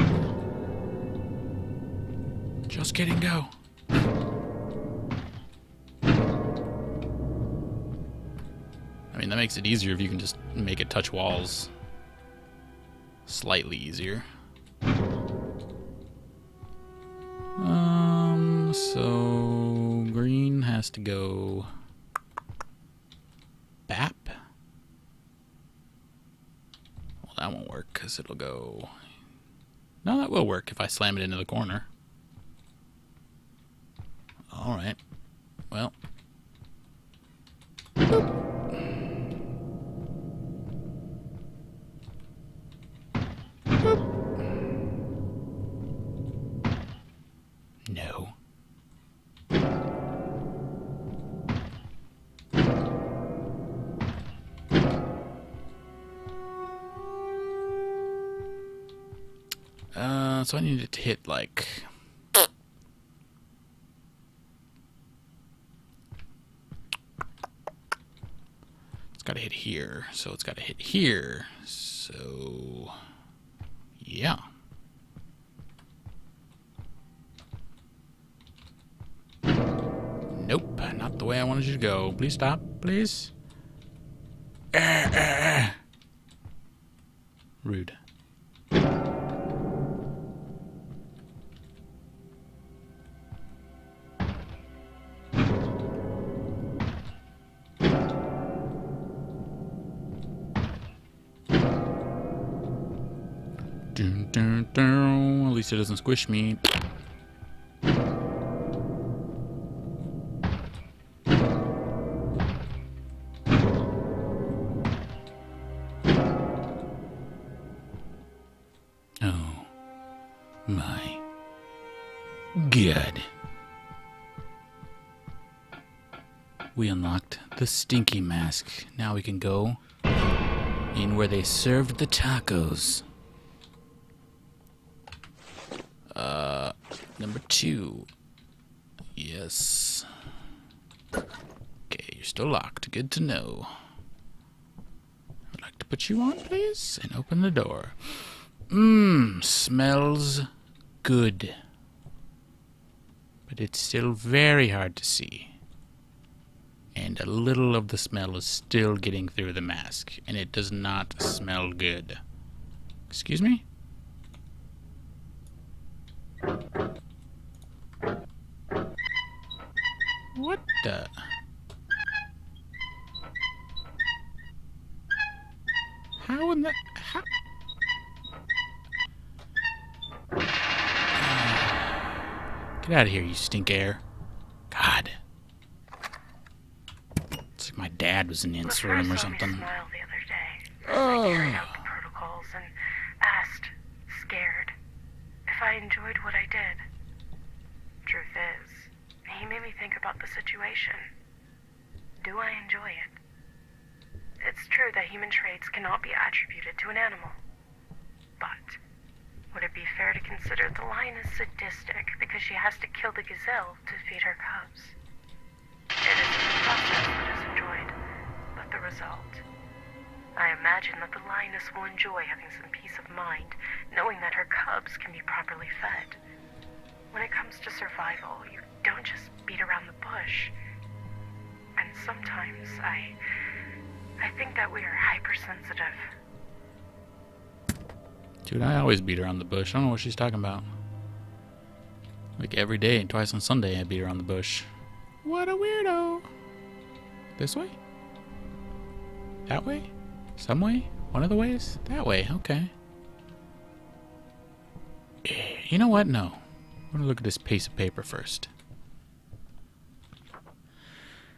Just kidding, go. I mean, that makes it easier if you can just make it touch walls. Slightly easier. So green has to go BAP. Well, that won't work because it'll go... No, that will work if I slam it into the corner. Alright. Well. Boop. No. So I needed to hit like got to hit here. So it's got to hit here. So, yeah. Nope, not the way I wanted you to go. Please stop, please. Rude. Dun, dun, dun. At least it doesn't squish me. Oh my God. We unlocked the stinky mask. Now we can go in where they served the tacos. Number 2. Yes. Okay, you're still locked. Good to know. I'd like to put you on, please, and open the door. Smells good. But it's still very hard to see. And a little of the smell is still getting through the mask, and it does not smell good. Excuse me? What the? How in the... How? Get out of here, you stink air. God. It's like my dad was in this room or something. Smile the other day. Oh. I carried out the protocols and asked, scared, if I enjoyed what I did. Truth is, he made me think about the situation. Do I enjoy it? It's true that human traits cannot be attributed to an animal. But would it be fair to consider the lion is sadistic because she has to kill the gazelle to feed her cubs? It is the process that is enjoyed, but the result. I imagine that the lioness will enjoy having some peace of mind, knowing that her cubs can be properly fed. When it comes to survival, you don't just beat around the bush. And sometimes I think that we are hypersensitive. Dude, I always beat around the bush. I don't know what she's talking about. Like every day and twice on Sunday I beat around the bush. What a weirdo. This way? That way? Some way? One of the ways? That way, okay. You know what? No. I'm gonna look at this piece of paper first.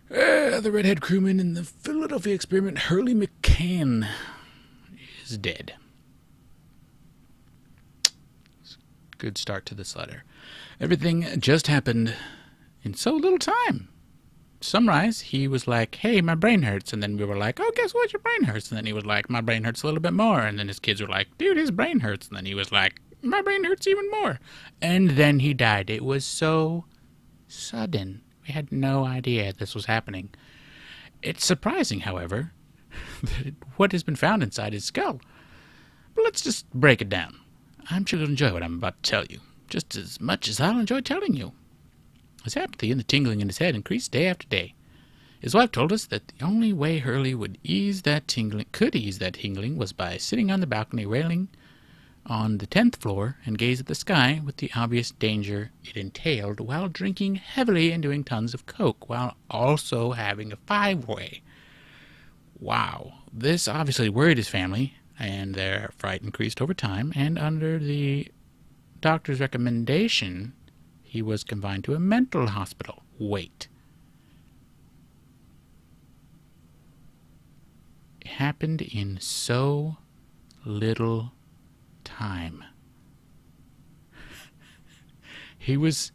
The redhead crewman in the Philadelphia experiment, Hurley McCann, is dead. Good start to this letter. Everything just happened in so little time. Sunrise, he was like, hey, my brain hurts. And then we were like, oh, guess what? Your brain hurts. And then he was like, my brain hurts a little bit more. And then his kids were like, dude, his brain hurts. And then he was like, my brain hurts even more. And then he died. It was so sudden. We had no idea this was happening. It's surprising, however, that what has been found inside his skull. But let's just break it down. I'm sure you'll enjoy what I'm about to tell you, just as much as I'll enjoy telling you. His apathy and the tingling in his head increased day after day. His wife told us that the only way Hurley could ease that tingling was by sitting on the balcony railing on the 10th floor and gaze at the sky with the obvious danger it entailed while drinking heavily and doing tons of coke while also having a 5-way. Wow. This obviously worried his family, and their fright increased over time, and under the doctor's recommendation, he was confined to a mental hospital. Wait. It happened in so little time. He was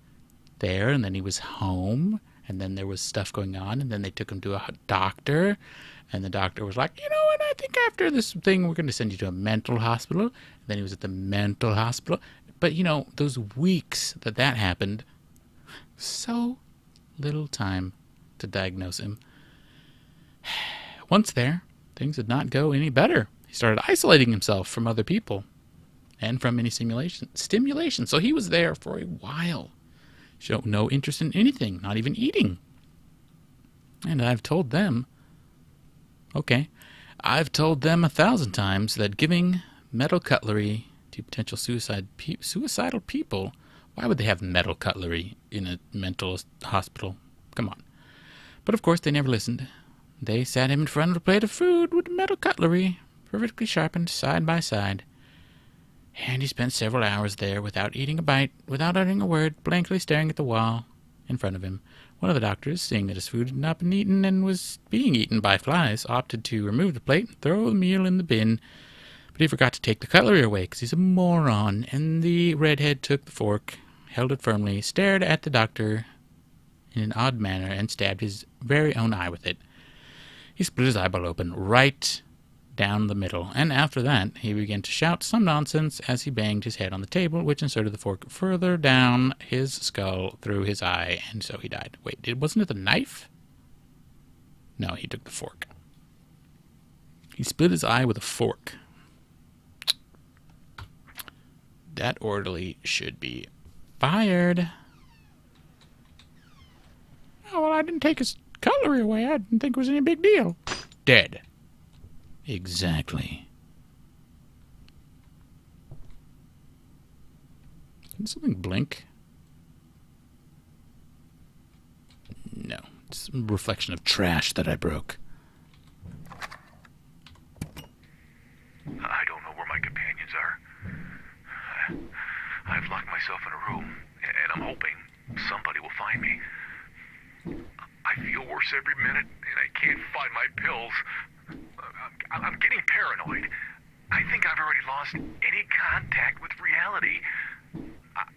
there, and then he was home, and then there was stuff going on, and then they took him to a doctor, and the doctor was like, you know what, I think after this thing we're going to send you to a mental hospital. And then he was at the mental hospital. But, you know, those weeks that happened, so little time to diagnose him. Once there, things did not go any better. He started isolating himself from other people and from any stimulation. So he was there for a while. Showed no interest in anything, not even eating. And I've told them, I've told them 1,000 times that giving metal cutlery to potential suicidal people, why would they have metal cutlery in a mental hospital? Come on. But of course they never listened. They sat him in front of a plate of food with metal cutlery, perfectly sharpened side by side. And he spent several hours there without eating a bite, without uttering a word, blankly staring at the wall in front of him. One of the doctors, seeing that his food had not been eaten and was being eaten by flies, opted to remove the plate and throw the meal in the bin. But he forgot to take the cutlery away because he's a moron. And the redhead took the fork, held it firmly, stared at the doctor in an odd manner, and stabbed his very own eye with it. He split his eyeball open right down the middle, and after that he began to shout some nonsense as he banged his head on the table, which inserted the fork further down his skull through his eye, and so he died. Wait, wasn't it the knife? No, he took the fork. He split his eye with a fork. That orderly should be fired. Oh, well, I didn't take his cutlery away. I didn't think it was any big deal. Dead. Exactly. Can something blink? No. It's a reflection of trash that I broke. I don't know where my companions are. I've locked myself in a room, and I'm hoping somebody will find me. I feel worse every minute, and I can't find my pills. I'm getting paranoid. I think I've already lost any contact with reality.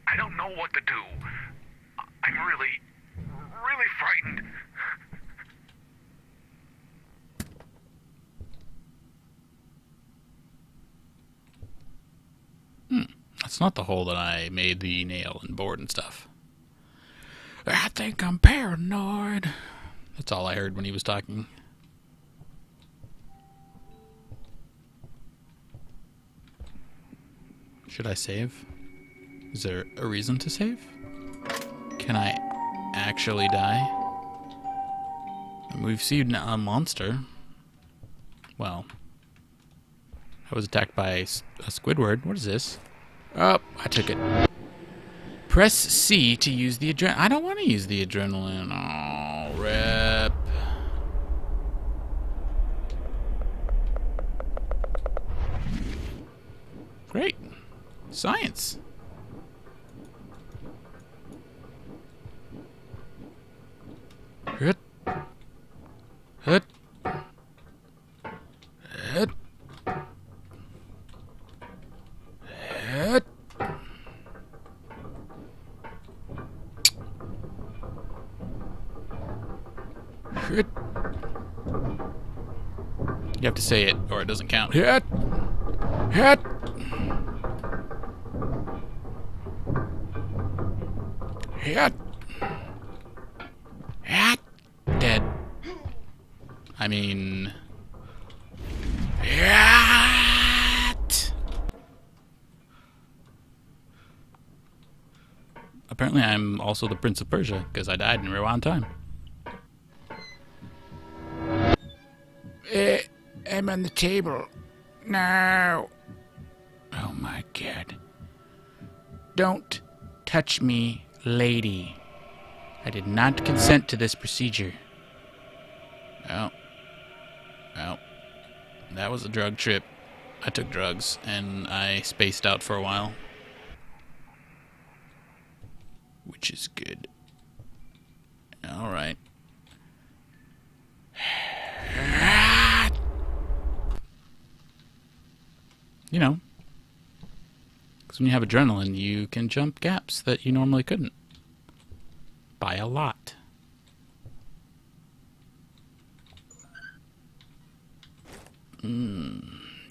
I don't know what to do. I'm really, really frightened. That's not the hole that I made the nail and board and stuff. I think I'm paranoid. That's all I heard when he was talking. Should I save? Is there a reason to save? Can I actually die? We've seen a monster. Well, I was attacked by a Squidward. What is this? Oh, I took it. Press C to use the adrenaline. I don't want to use the adrenaline. Oh, rip. Great. Science. Hut. Hut. Hut. Hut. Hut. You have to say it or it doesn't count. Hut. Hut. Hut. Hut. Dead. I mean... Hut. Apparently I'm also the Prince of Persia, because I died in rewound time. I'm on the table. No. Oh my God. Don't touch me, lady. I did not consent to this procedure. Well, that was a drug trip. I took drugs, and I spaced out for a while. Which is good. Alright. You know, because when you have adrenaline, you can jump gaps that you normally couldn't. By a lot.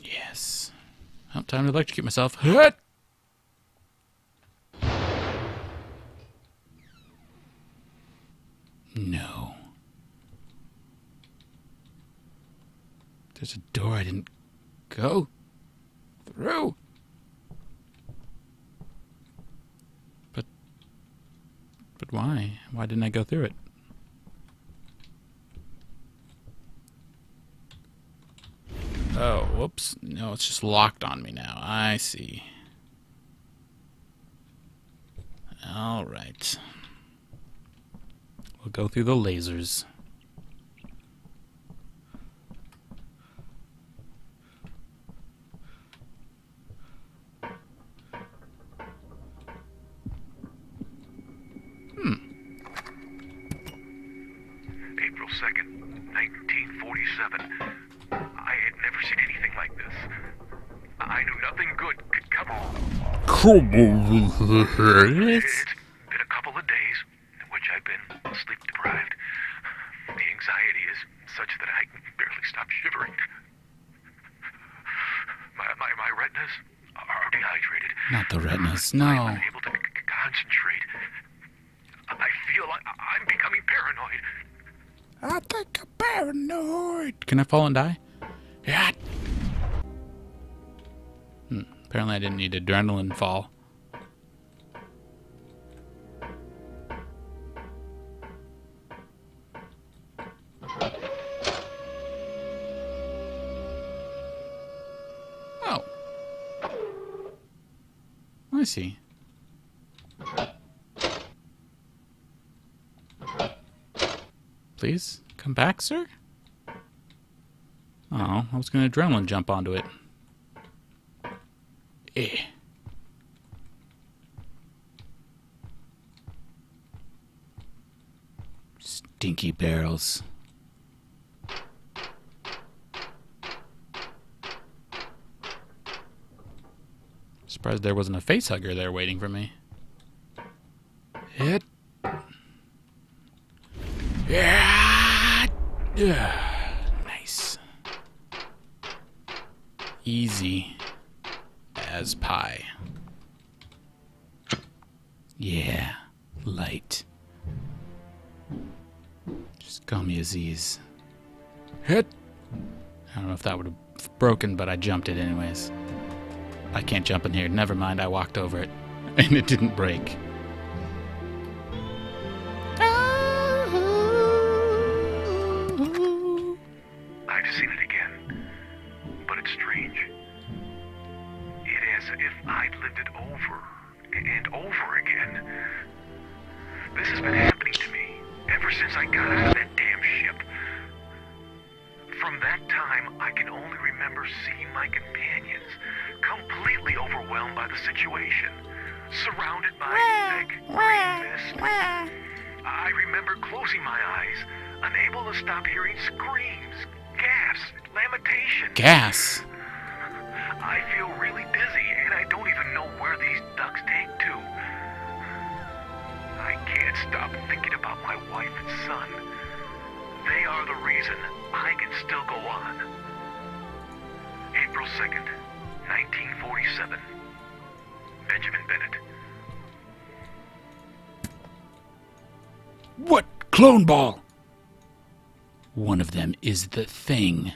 Yes. Well, time to electrocute myself. Hut! No. There's a door I didn't go through. But why? Why didn't I go through it? Oh, whoops. No, it's just locked on me now. I see. Alright. We'll go through the lasers. April 2nd, 1947. I had never seen anything like this. I knew nothing good could come. It's been a couple of days in which I've been sleep deprived. The anxiety is such that I can barely stop shivering. My retinas are dehydrated. Not the retinas, I'm no. unable to concentrate. I feel like I'm becoming paranoid. I think I'm paranoid. Can I fall and die? Yeah. Apparently I didn't need adrenaline fall. Oh. I see. Please, come back, sir? Oh, I was gonna adrenaline jump onto it. Eh. Stinky barrels. Surprised there wasn't a face hugger there waiting for me. Hit. Yeah. Nice. Easy as pie. Yeah. Light. Just call me Aziz. Hit. I don't know if that would have broken, but I jumped it anyways. I can't jump in here. Never mind, I walked over it. And it didn't break. I've seen it again, but it's strange. It is as if I'd lived it over and over again. This has been happening to me ever since I got out of that damn ship. From that time, I can only remember seeing my companions completely overwhelmed by the situation, surrounded by thick, green mist. I remember closing my eyes, unable to stop hearing screams, gasps, lamentation. Gas. I feel really dizzy, and I don't even know where these ducks take to. I can't stop thinking about my wife and son. They are the reason I can still go on. April 2nd, 1947. Benjamin Bennet. What clone ball? One of them is the thing.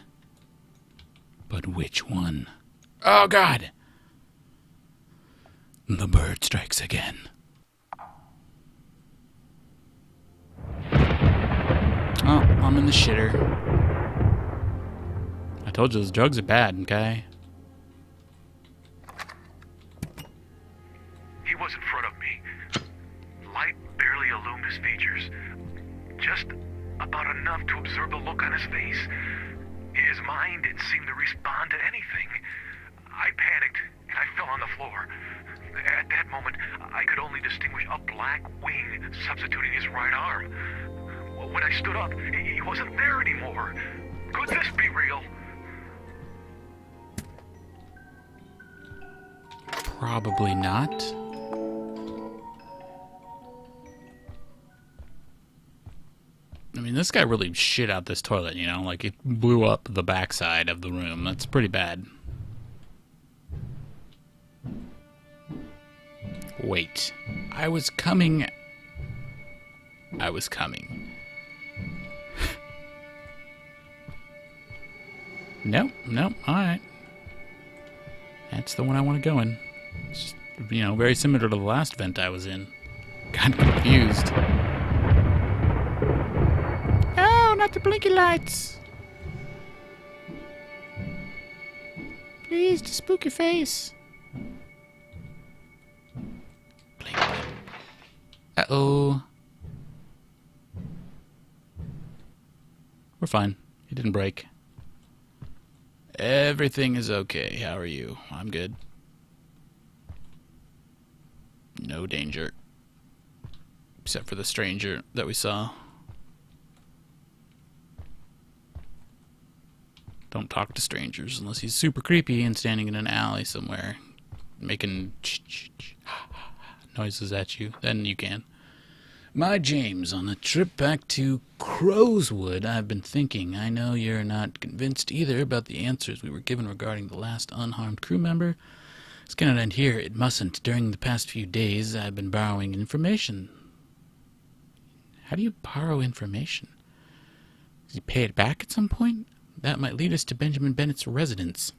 But which one? Oh, God! The bird strikes again. Oh, I'm in the shitter. I told you those drugs are bad, okay? He was in front of me. Light barely illumined his features. Just about enough to observe the look on his face. His mind didn't seem to respond to anything. I panicked, and I fell on the floor. At that moment, I could only distinguish a black wing substituting his right arm. When I stood up, he wasn't there anymore. Could this be real? Probably not. I mean, this guy really shit out this toilet, you know? Like, it blew up the backside of the room. That's pretty bad. Wait. I was coming. Nope, nope, alright. That's the one I want to go in. It's just, you know, very similar to the last vent I was in. Got confused. Oh, not the blinky lights! Please, to spook your face. Blink. Uh-oh. We're fine. It didn't break. Everything is okay. How are you? I'm good. No danger. Except for the stranger that we saw. Don't talk to strangers unless he's super creepy and standing in an alley somewhere making noises at you. Then you can. My James, on the trip back to Crowswood, I've been thinking. I know you're not convinced either about the answers we were given regarding the last unharmed crew member. This cannot end here. It mustn't. During the past few days, I've been borrowing information. How do you borrow information? Does he pay it back at some point? That might lead us to Benjamin Bennet's residence.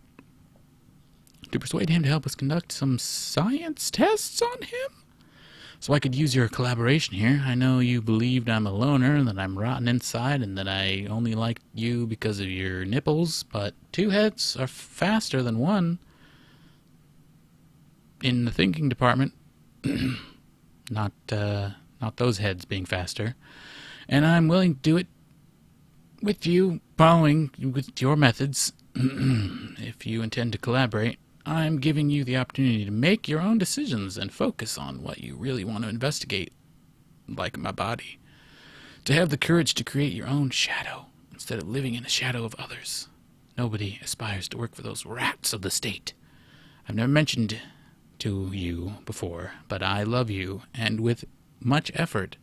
To persuade him to help us conduct some science tests on him? So I could use your collaboration here. I know you believed I'm a loner, that I'm rotten inside, and that I only like you because of your nipples, but two heads are faster than one. In the thinking department. Not those heads being faster. And I'm willing to do it with you, following with your methods. If you intend to collaborate, I'm giving you the opportunity to make your own decisions and focus on what you really want to investigate, like my body. To have the courage to create your own shadow, instead of living in the shadow of others. Nobody aspires to work for those rats of the state. I've never mentioned to you before, but I love you, and with much effort,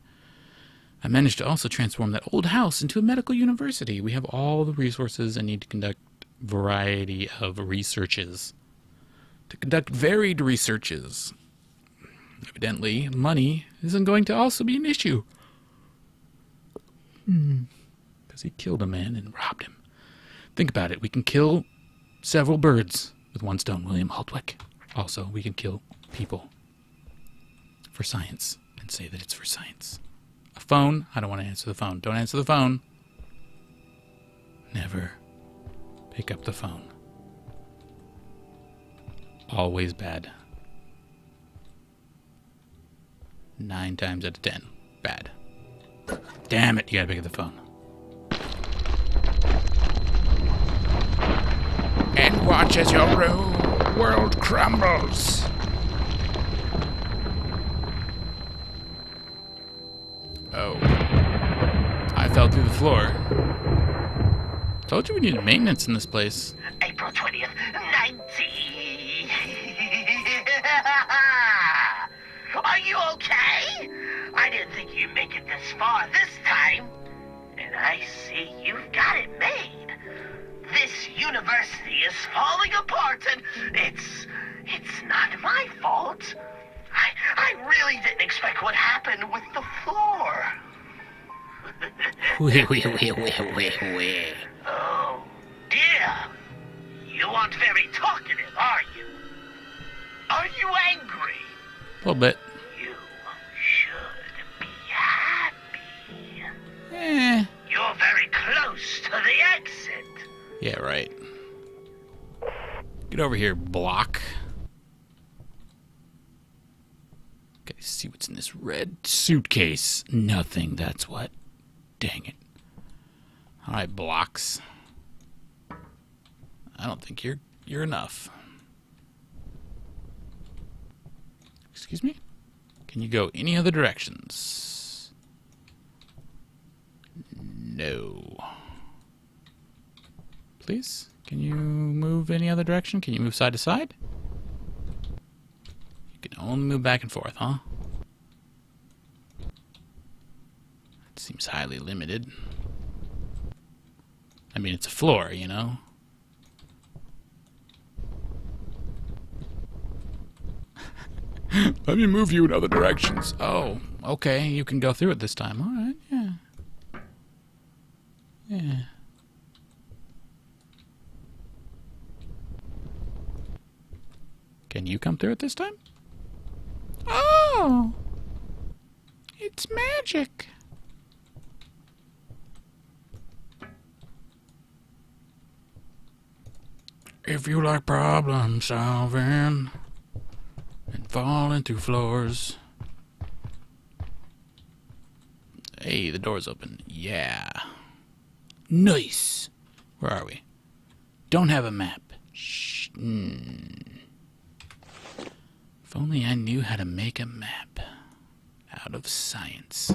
I managed to also transform that old house into a medical university. We have all the resources and need to conduct variety of researches. To conduct varied researches. Evidently, money isn't going to also be an issue. Because he killed a man and robbed him. Think about it. We can kill several birds with one stone, William Haldwick. Also, we can kill people for science and say that it's for science. A phone. I don't want to answer the phone. Don't answer the phone. Never pick up the phone. Always bad. 9 times out of 10. Bad. Damn it, you gotta pick up the phone. And watch as your world crumbles. Oh. I fell through the floor. Told you we needed maintenance in this place. April 20th, 90. Are you okay? I didn't think you'd make it this far this time. And I see you've got it made. This university is falling apart, and it's not my fault. I really didn't expect what happened with the floor. Oh, dear. You aren't very talkative, are you? Are you angry? A little bit. You should be happy. Eh. You're very close to the exit. Yeah, right. Get over here, block. Okay, see what's in this red suitcase. Nothing, that's what. Dang it. Alright, blocks. I don't think you're enough. Excuse me? Can you go any other directions? No. Please? Can you move any other direction? Can you move side to side? You can only move back and forth, huh? That seems highly limited. I mean, it's a floor, you know? Let me move you in other directions. Oh, okay. You can go through it this time. All right, yeah. Yeah. Can you come through it this time? Oh! It's magic! If you like problem solving and falling through floors. Hey, the door's open. Yeah. Nice! Where are we? Don't have a map. Shh. If only I knew how to make a map out of science.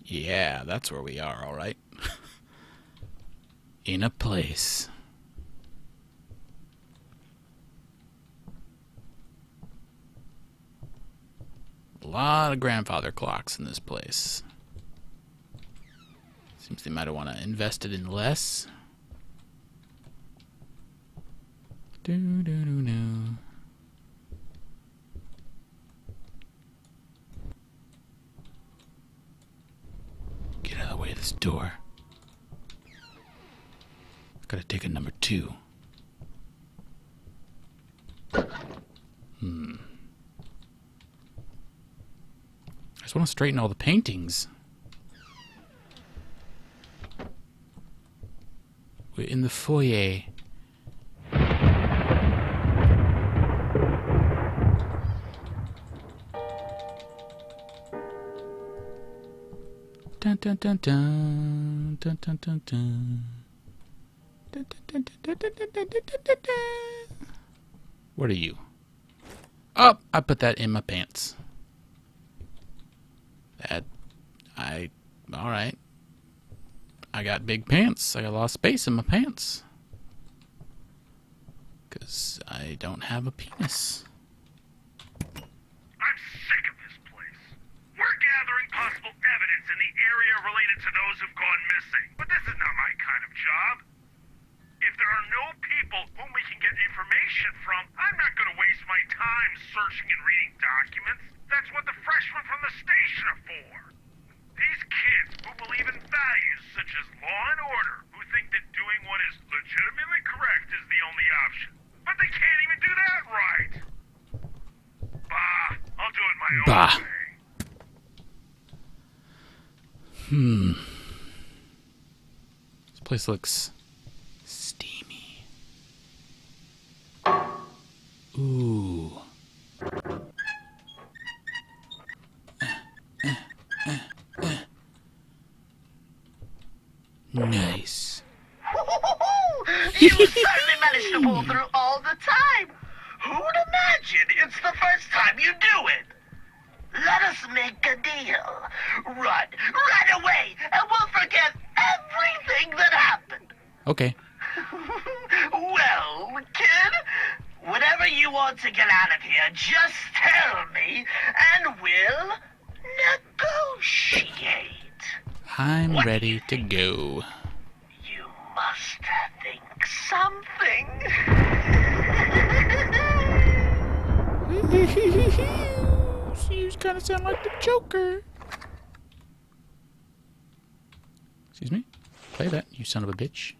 Yeah, that's where we are, all right. In a place. A lot of grandfather clocks in this place. Seems they might have want to invest it in less. Do. Get out of the way of this door. Gotta take a number 2. I just want to straighten all the paintings. We're in the foyer. Dun dun dun dun dun dun dun dun. Dun, dun, dun, dun, dun, dun, dun, dun, dun, dun. What are you? Oh, I put that in my pants. Alright. I got big pants. I got a lot of space in my pants. Because I don't have a penis. I'm sick of this place. We're gathering possible evidence in the area related to those who've gone missing. But this is not my kind of job. If there are no people whom we can get information from, I'm not going to waste my time searching and reading documents. That's what the freshmen from the station are for. These kids who believe in values such as law and order, who think that doing what is legitimately correct is the only option. But they can't even do that right. Bah, I'll do it my own way. This place looks steamy. Ooh. Nice. You certainly managed to pull through all the time. Who would imagine it's the first time you do it? Let us make a deal. Run away, and we'll forget everything that happened. Okay. Well, kid, whatever you want to get out of here, just tell me, and we'll negotiate. I'm ready to go. You must think something. You kind of sound like the Joker. Excuse me? Play that, you son of a bitch.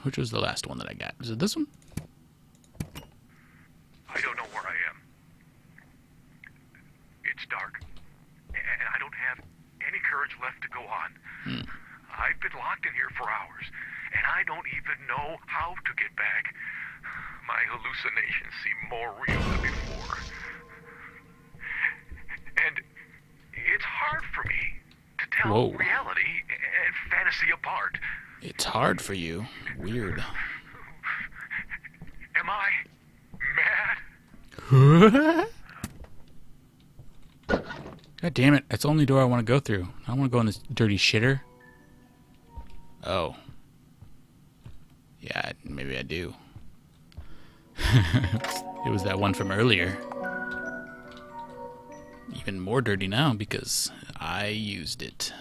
Which was the last one that I got? Is it this one? I don't know where I am. It's dark, and I don't have any courage left to go on. I've been locked in here for hours, and I don't even know how to get back. My hallucinations seem more real than before. And it's hard for me to tell reality and fantasy apart. It's hard for you. Weird. Am I mad? God damn it. That's the only door I want to go through. I don't want to go in this dirty shitter. Oh. Yeah, maybe I do. It was that one from earlier. Even more dirty now because I used it.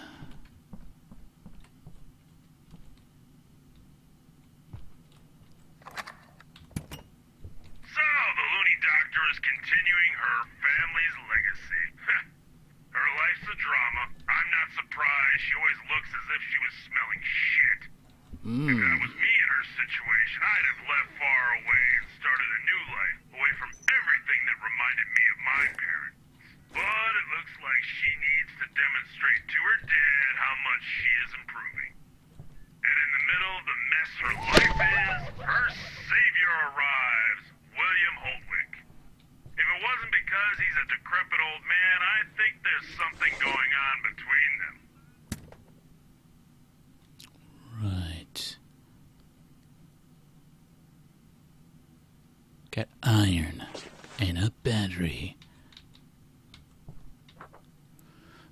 So, the loony doctor is continuing her family's legacy. If that was me in her situation, I'd have left far away and started a new life, away from everything that reminded me of my parents. But it looks like she needs to demonstrate to her dad how much she is improving. And in the middle of the mess her life is, her savior arrives, William Holtwick. If it wasn't because he's a decrepit old man, I think there's something going on between them. Right. Got iron and a battery.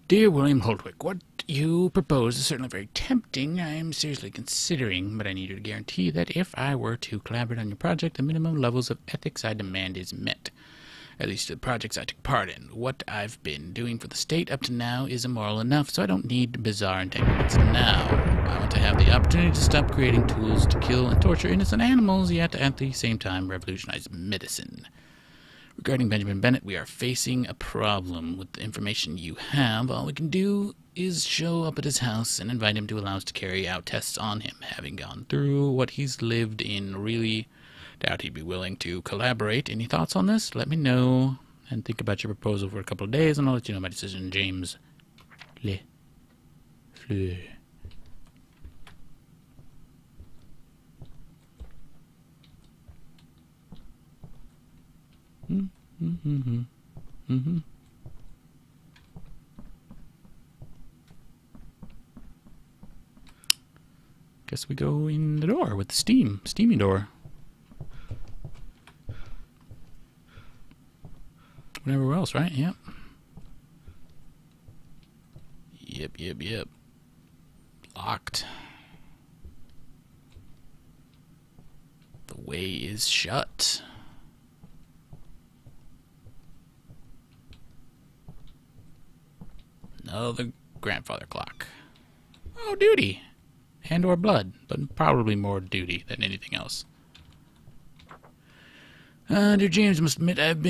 Dear William Holtwick, what you propose is certainly very tempting. I am seriously considering, but I need you to guarantee that if I were to collaborate on your project, the minimum levels of ethics I demand is met. At least the projects I took part in. What I've been doing for the state up to now is immoral enough, so I don't need bizarre entanglements now. I want to have the opportunity to stop creating tools to kill and torture innocent animals, yet at the same time revolutionize medicine. Regarding Benjamin Bennet, we are facing a problem with the information you have. All we can do is show up at his house and invite him to allow us to carry out tests on him. Having gone through what he's lived in, really doubt he'd be willing to collaborate. Any thoughts on this? Let me know and think about your proposal for a couple of days, and I'll let you know my decision. James Le Fleur. Guess we go in the door with the steamy door. Whatever else, right? Yep. Yep. Locked. The way is shut. Another grandfather clock. Oh, duty. And or blood, but probably more duty than anything else. Dear James, must admit I've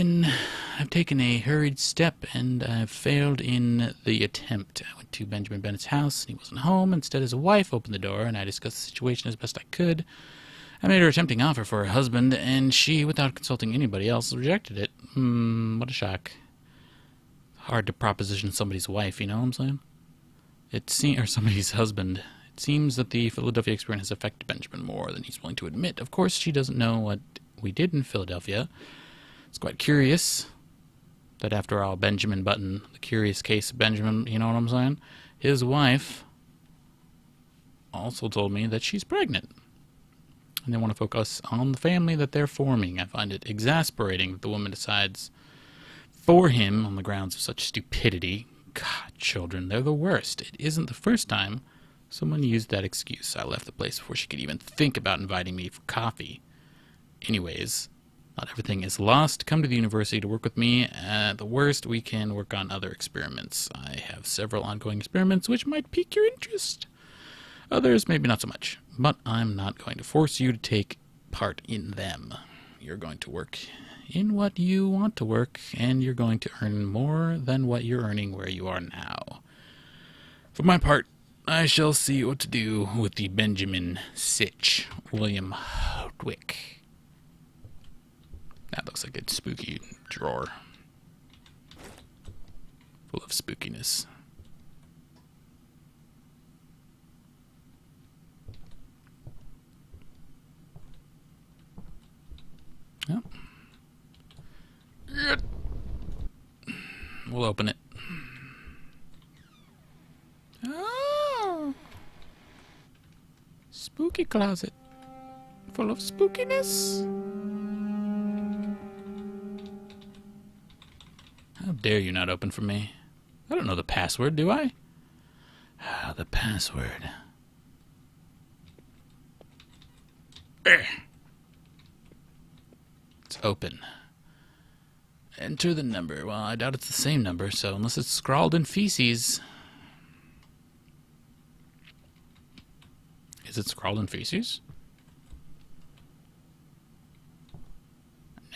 taken a hurried step and I've failed in the attempt. I went to Benjamin Bennett's house and he wasn't home. Instead, his wife opened the door and I discussed the situation as best I could. I made her a tempting offer for her husband and she, without consulting anybody else, rejected it. What a shock. Hard to proposition somebody's wife, you know what I'm saying? Or somebody's husband. It seems that the Philadelphia experience has affected Benjamin more than he's willing to admit. Of course, she doesn't know what we did in Philadelphia. It's quite curious that after all, Benjamin Button, the curious case of Benjamin, you know what I'm saying? His wife also told me that she's pregnant. And they want to focus on the family that they're forming. I find it exasperating that the woman decides for him on the grounds of such stupidity. God, children, they're the worst. It isn't the first time someone used that excuse. I left the place before she could even think about inviting me for coffee. Anyways, not everything is lost. Come to the university to work with me. At the worst, we can work on other experiments. I have several ongoing experiments which might pique your interest. Others, maybe not so much. But I'm not going to force you to take part in them. You're going to work in what you want to work, and you're going to earn more than what you're earning where you are now. For my part, I shall see what to do with the Benjamin Sitch, William Holtwick. That looks like a spooky drawer. Full of spookiness. Yep. We'll open it. Oh! Spooky closet. Full of spookiness. How dare you not open for me? I don't know the password, do I? Ah, the password. It's open. Enter the number. Well, I doubt it's the same number, so unless it's scrawled in feces. Is it scrawled in feces?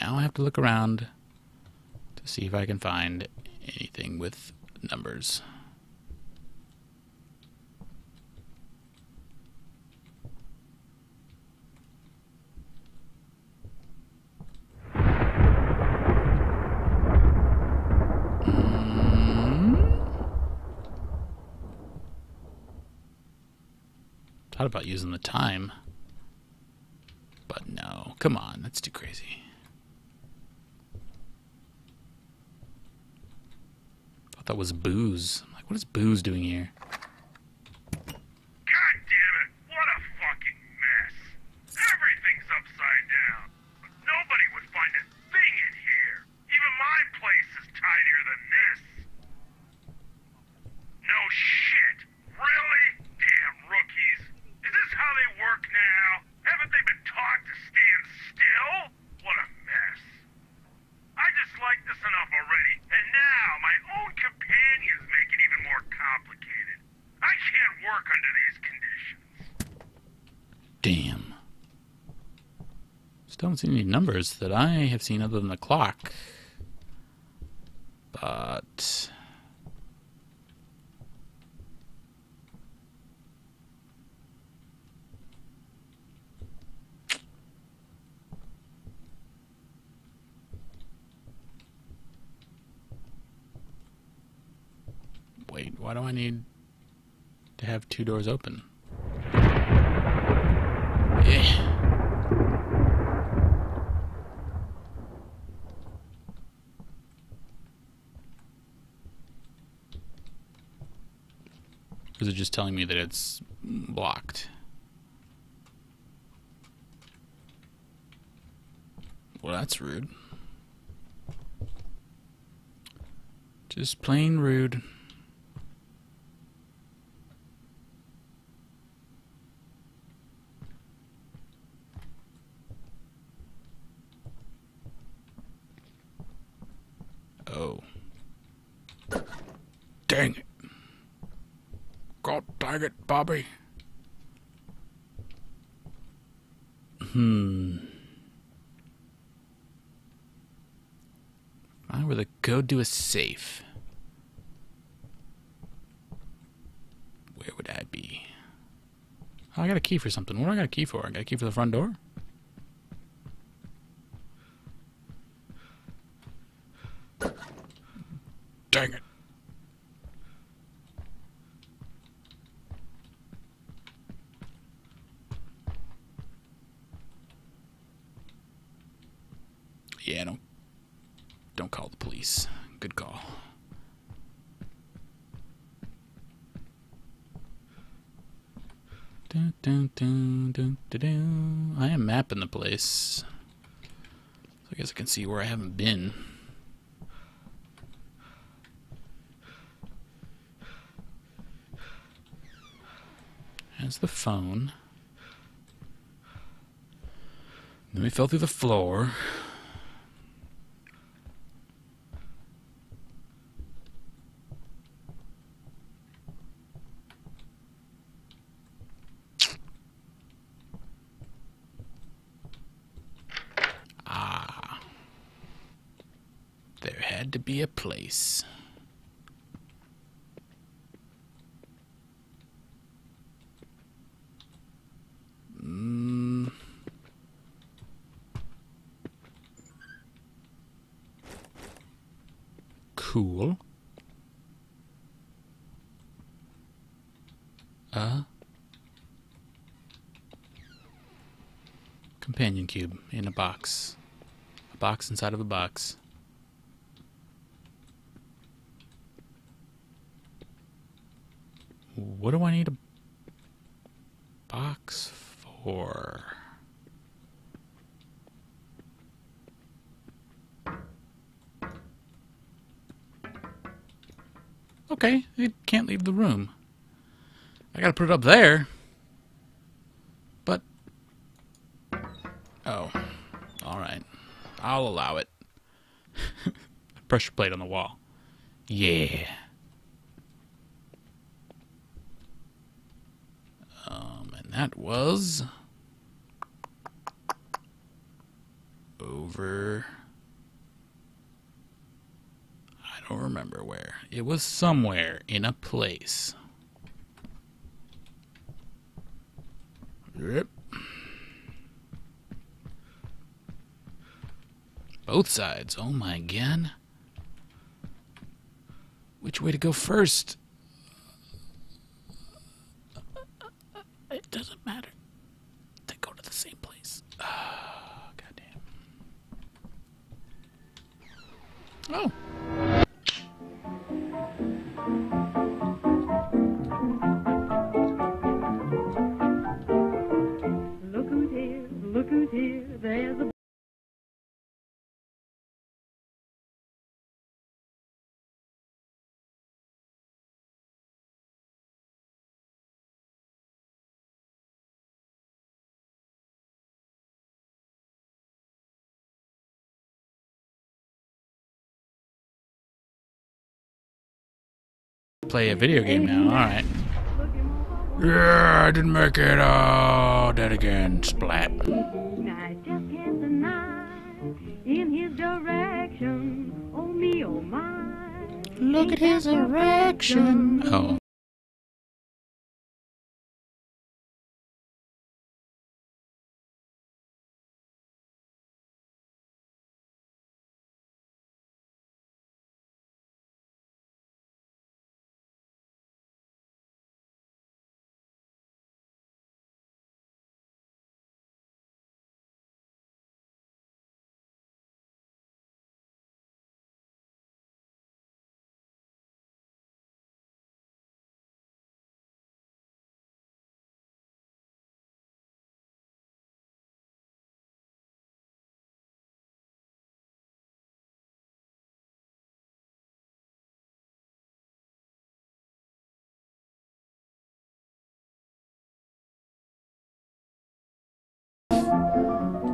Now I have to look around to see if I can find anything with numbers. thought about using the time. But no, come on, that's too crazy. Thought that was booze. I'm like, what is booze doing here? God damn it, what a fucking mess. Everything's upside down. Nobody would find a thing in here. Even my place is tidier than this. No shit. Really? Damn rookies. Is this how they work now? Haven't they been taught to stand still? What a mess. I dislike this enough already, and now my own companions make it even more complicated. I can't work under these conditions. Damn. Still haven't seen any numbers that I have seen other than the clock. But... wait, why do I need to have 2 doors open? Yeah. Or is it just telling me that it's blocked? Well, that's rude. Just plain rude. Oh. Dang it. God dang it, Bobby. If I were to go to a safe, where would I be? Oh, I got a key for something. What do I got a key for? I got a key for the front door? Dang it. Yeah, don't call the police. Good call. Dun, dun, dun, dun, dun, dun. I am mapping the place, so I guess I can see where I haven't been. There's the phone. Then we fell through the floor. There had to be a place. Cool. Companion cube in a box. A box inside of a box. What do I need a box for? Okay, it can't leave the room. I gotta put it up there. But... oh. Alright. I'll allow it. Pressure plate on the wall. Yeah. And that was... over... I don't remember where. It was somewhere in a place. Yep. Both sides. Oh my god. Which way to go first? It doesn't matter. They go to the same place. Oh, goddamn. Oh. Look who's here, there's a... Play a video game now, alright. Yeah, I didn't make it. Oh, dead again. Splat. I just can't deny in his direction. Oh me, oh my. Look at his erection. Oh.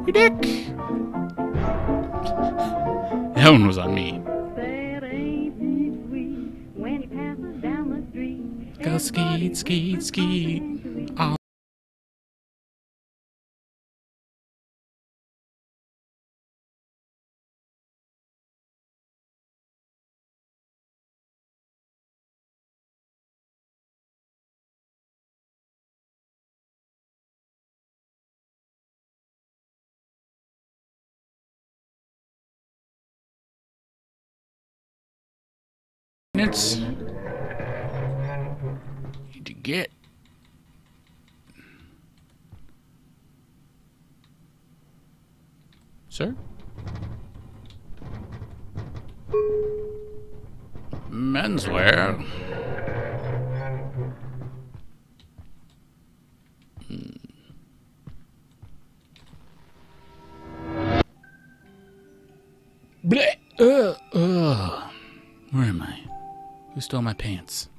You dick! That one was on me. That ain't too sweet when he passes down the street. Go skeet, skeet, skeet. Oh. It's need to get. Sir? Menswear. Blech. Where am I? Who stole my pants?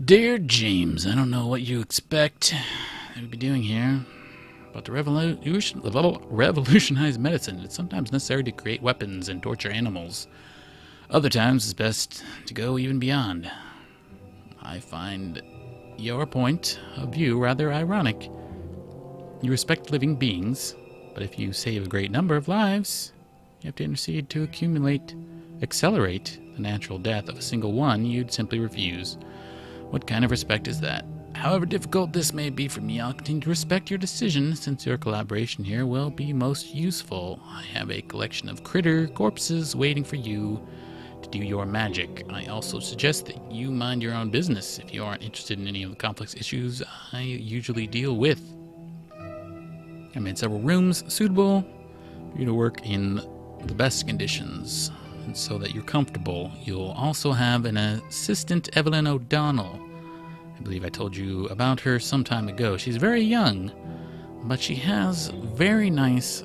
Dear James, I don't know what you expect I would be doing here, but to revolutionize medicine, it's sometimes necessary to create weapons and torture animals. Other times, it's best to go even beyond. I find your point of view rather ironic. You respect living beings, but if you save a great number of lives, you have to intercede to accelerate the natural death of a single one you'd simply refuse. What kind of respect is that? However difficult this may be for me, I'll continue to respect your decision, since your collaboration here will be most useful. I have a collection of critter corpses waiting for you to do your magic. I also suggest that you mind your own business if you aren't interested in any of the complex issues I usually deal with. I made several rooms suitable for you to work in the best conditions, and so that you're comfortable. You'll also have an assistant, Evelyn O'Donnell. I believe I told you about her some time ago. She's very young, but she has very nice...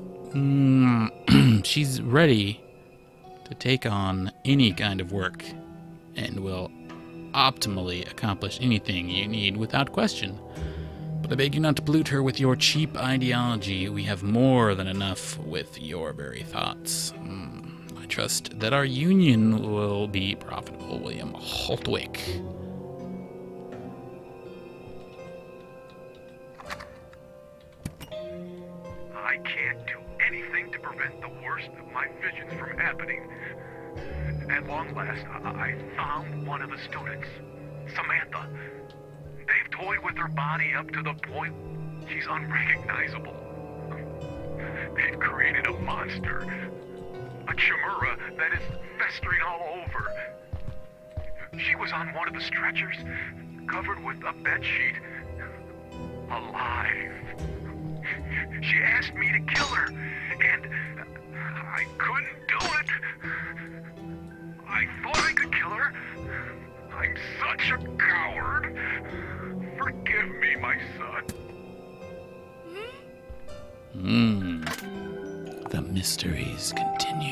she's ready to take on any kind of work and will optimally accomplish anything you need without question. But I beg you not to pollute her with your cheap ideology. We have more than enough with your very thoughts. I trust that our union will be profitable, William Holtwick. I can't do anything to prevent the worst of my visions from happening. At long last, I found one of the students, Samantha. They've toyed with her body up to the point she's unrecognizable. They've created a monster, a chimera that is festering all over. She was on one of the stretchers, covered with a bedsheet, alive. She asked me to kill her, and I couldn't do it. I thought I could kill her. I'm such a coward. Forgive me, my son. The mysteries continue.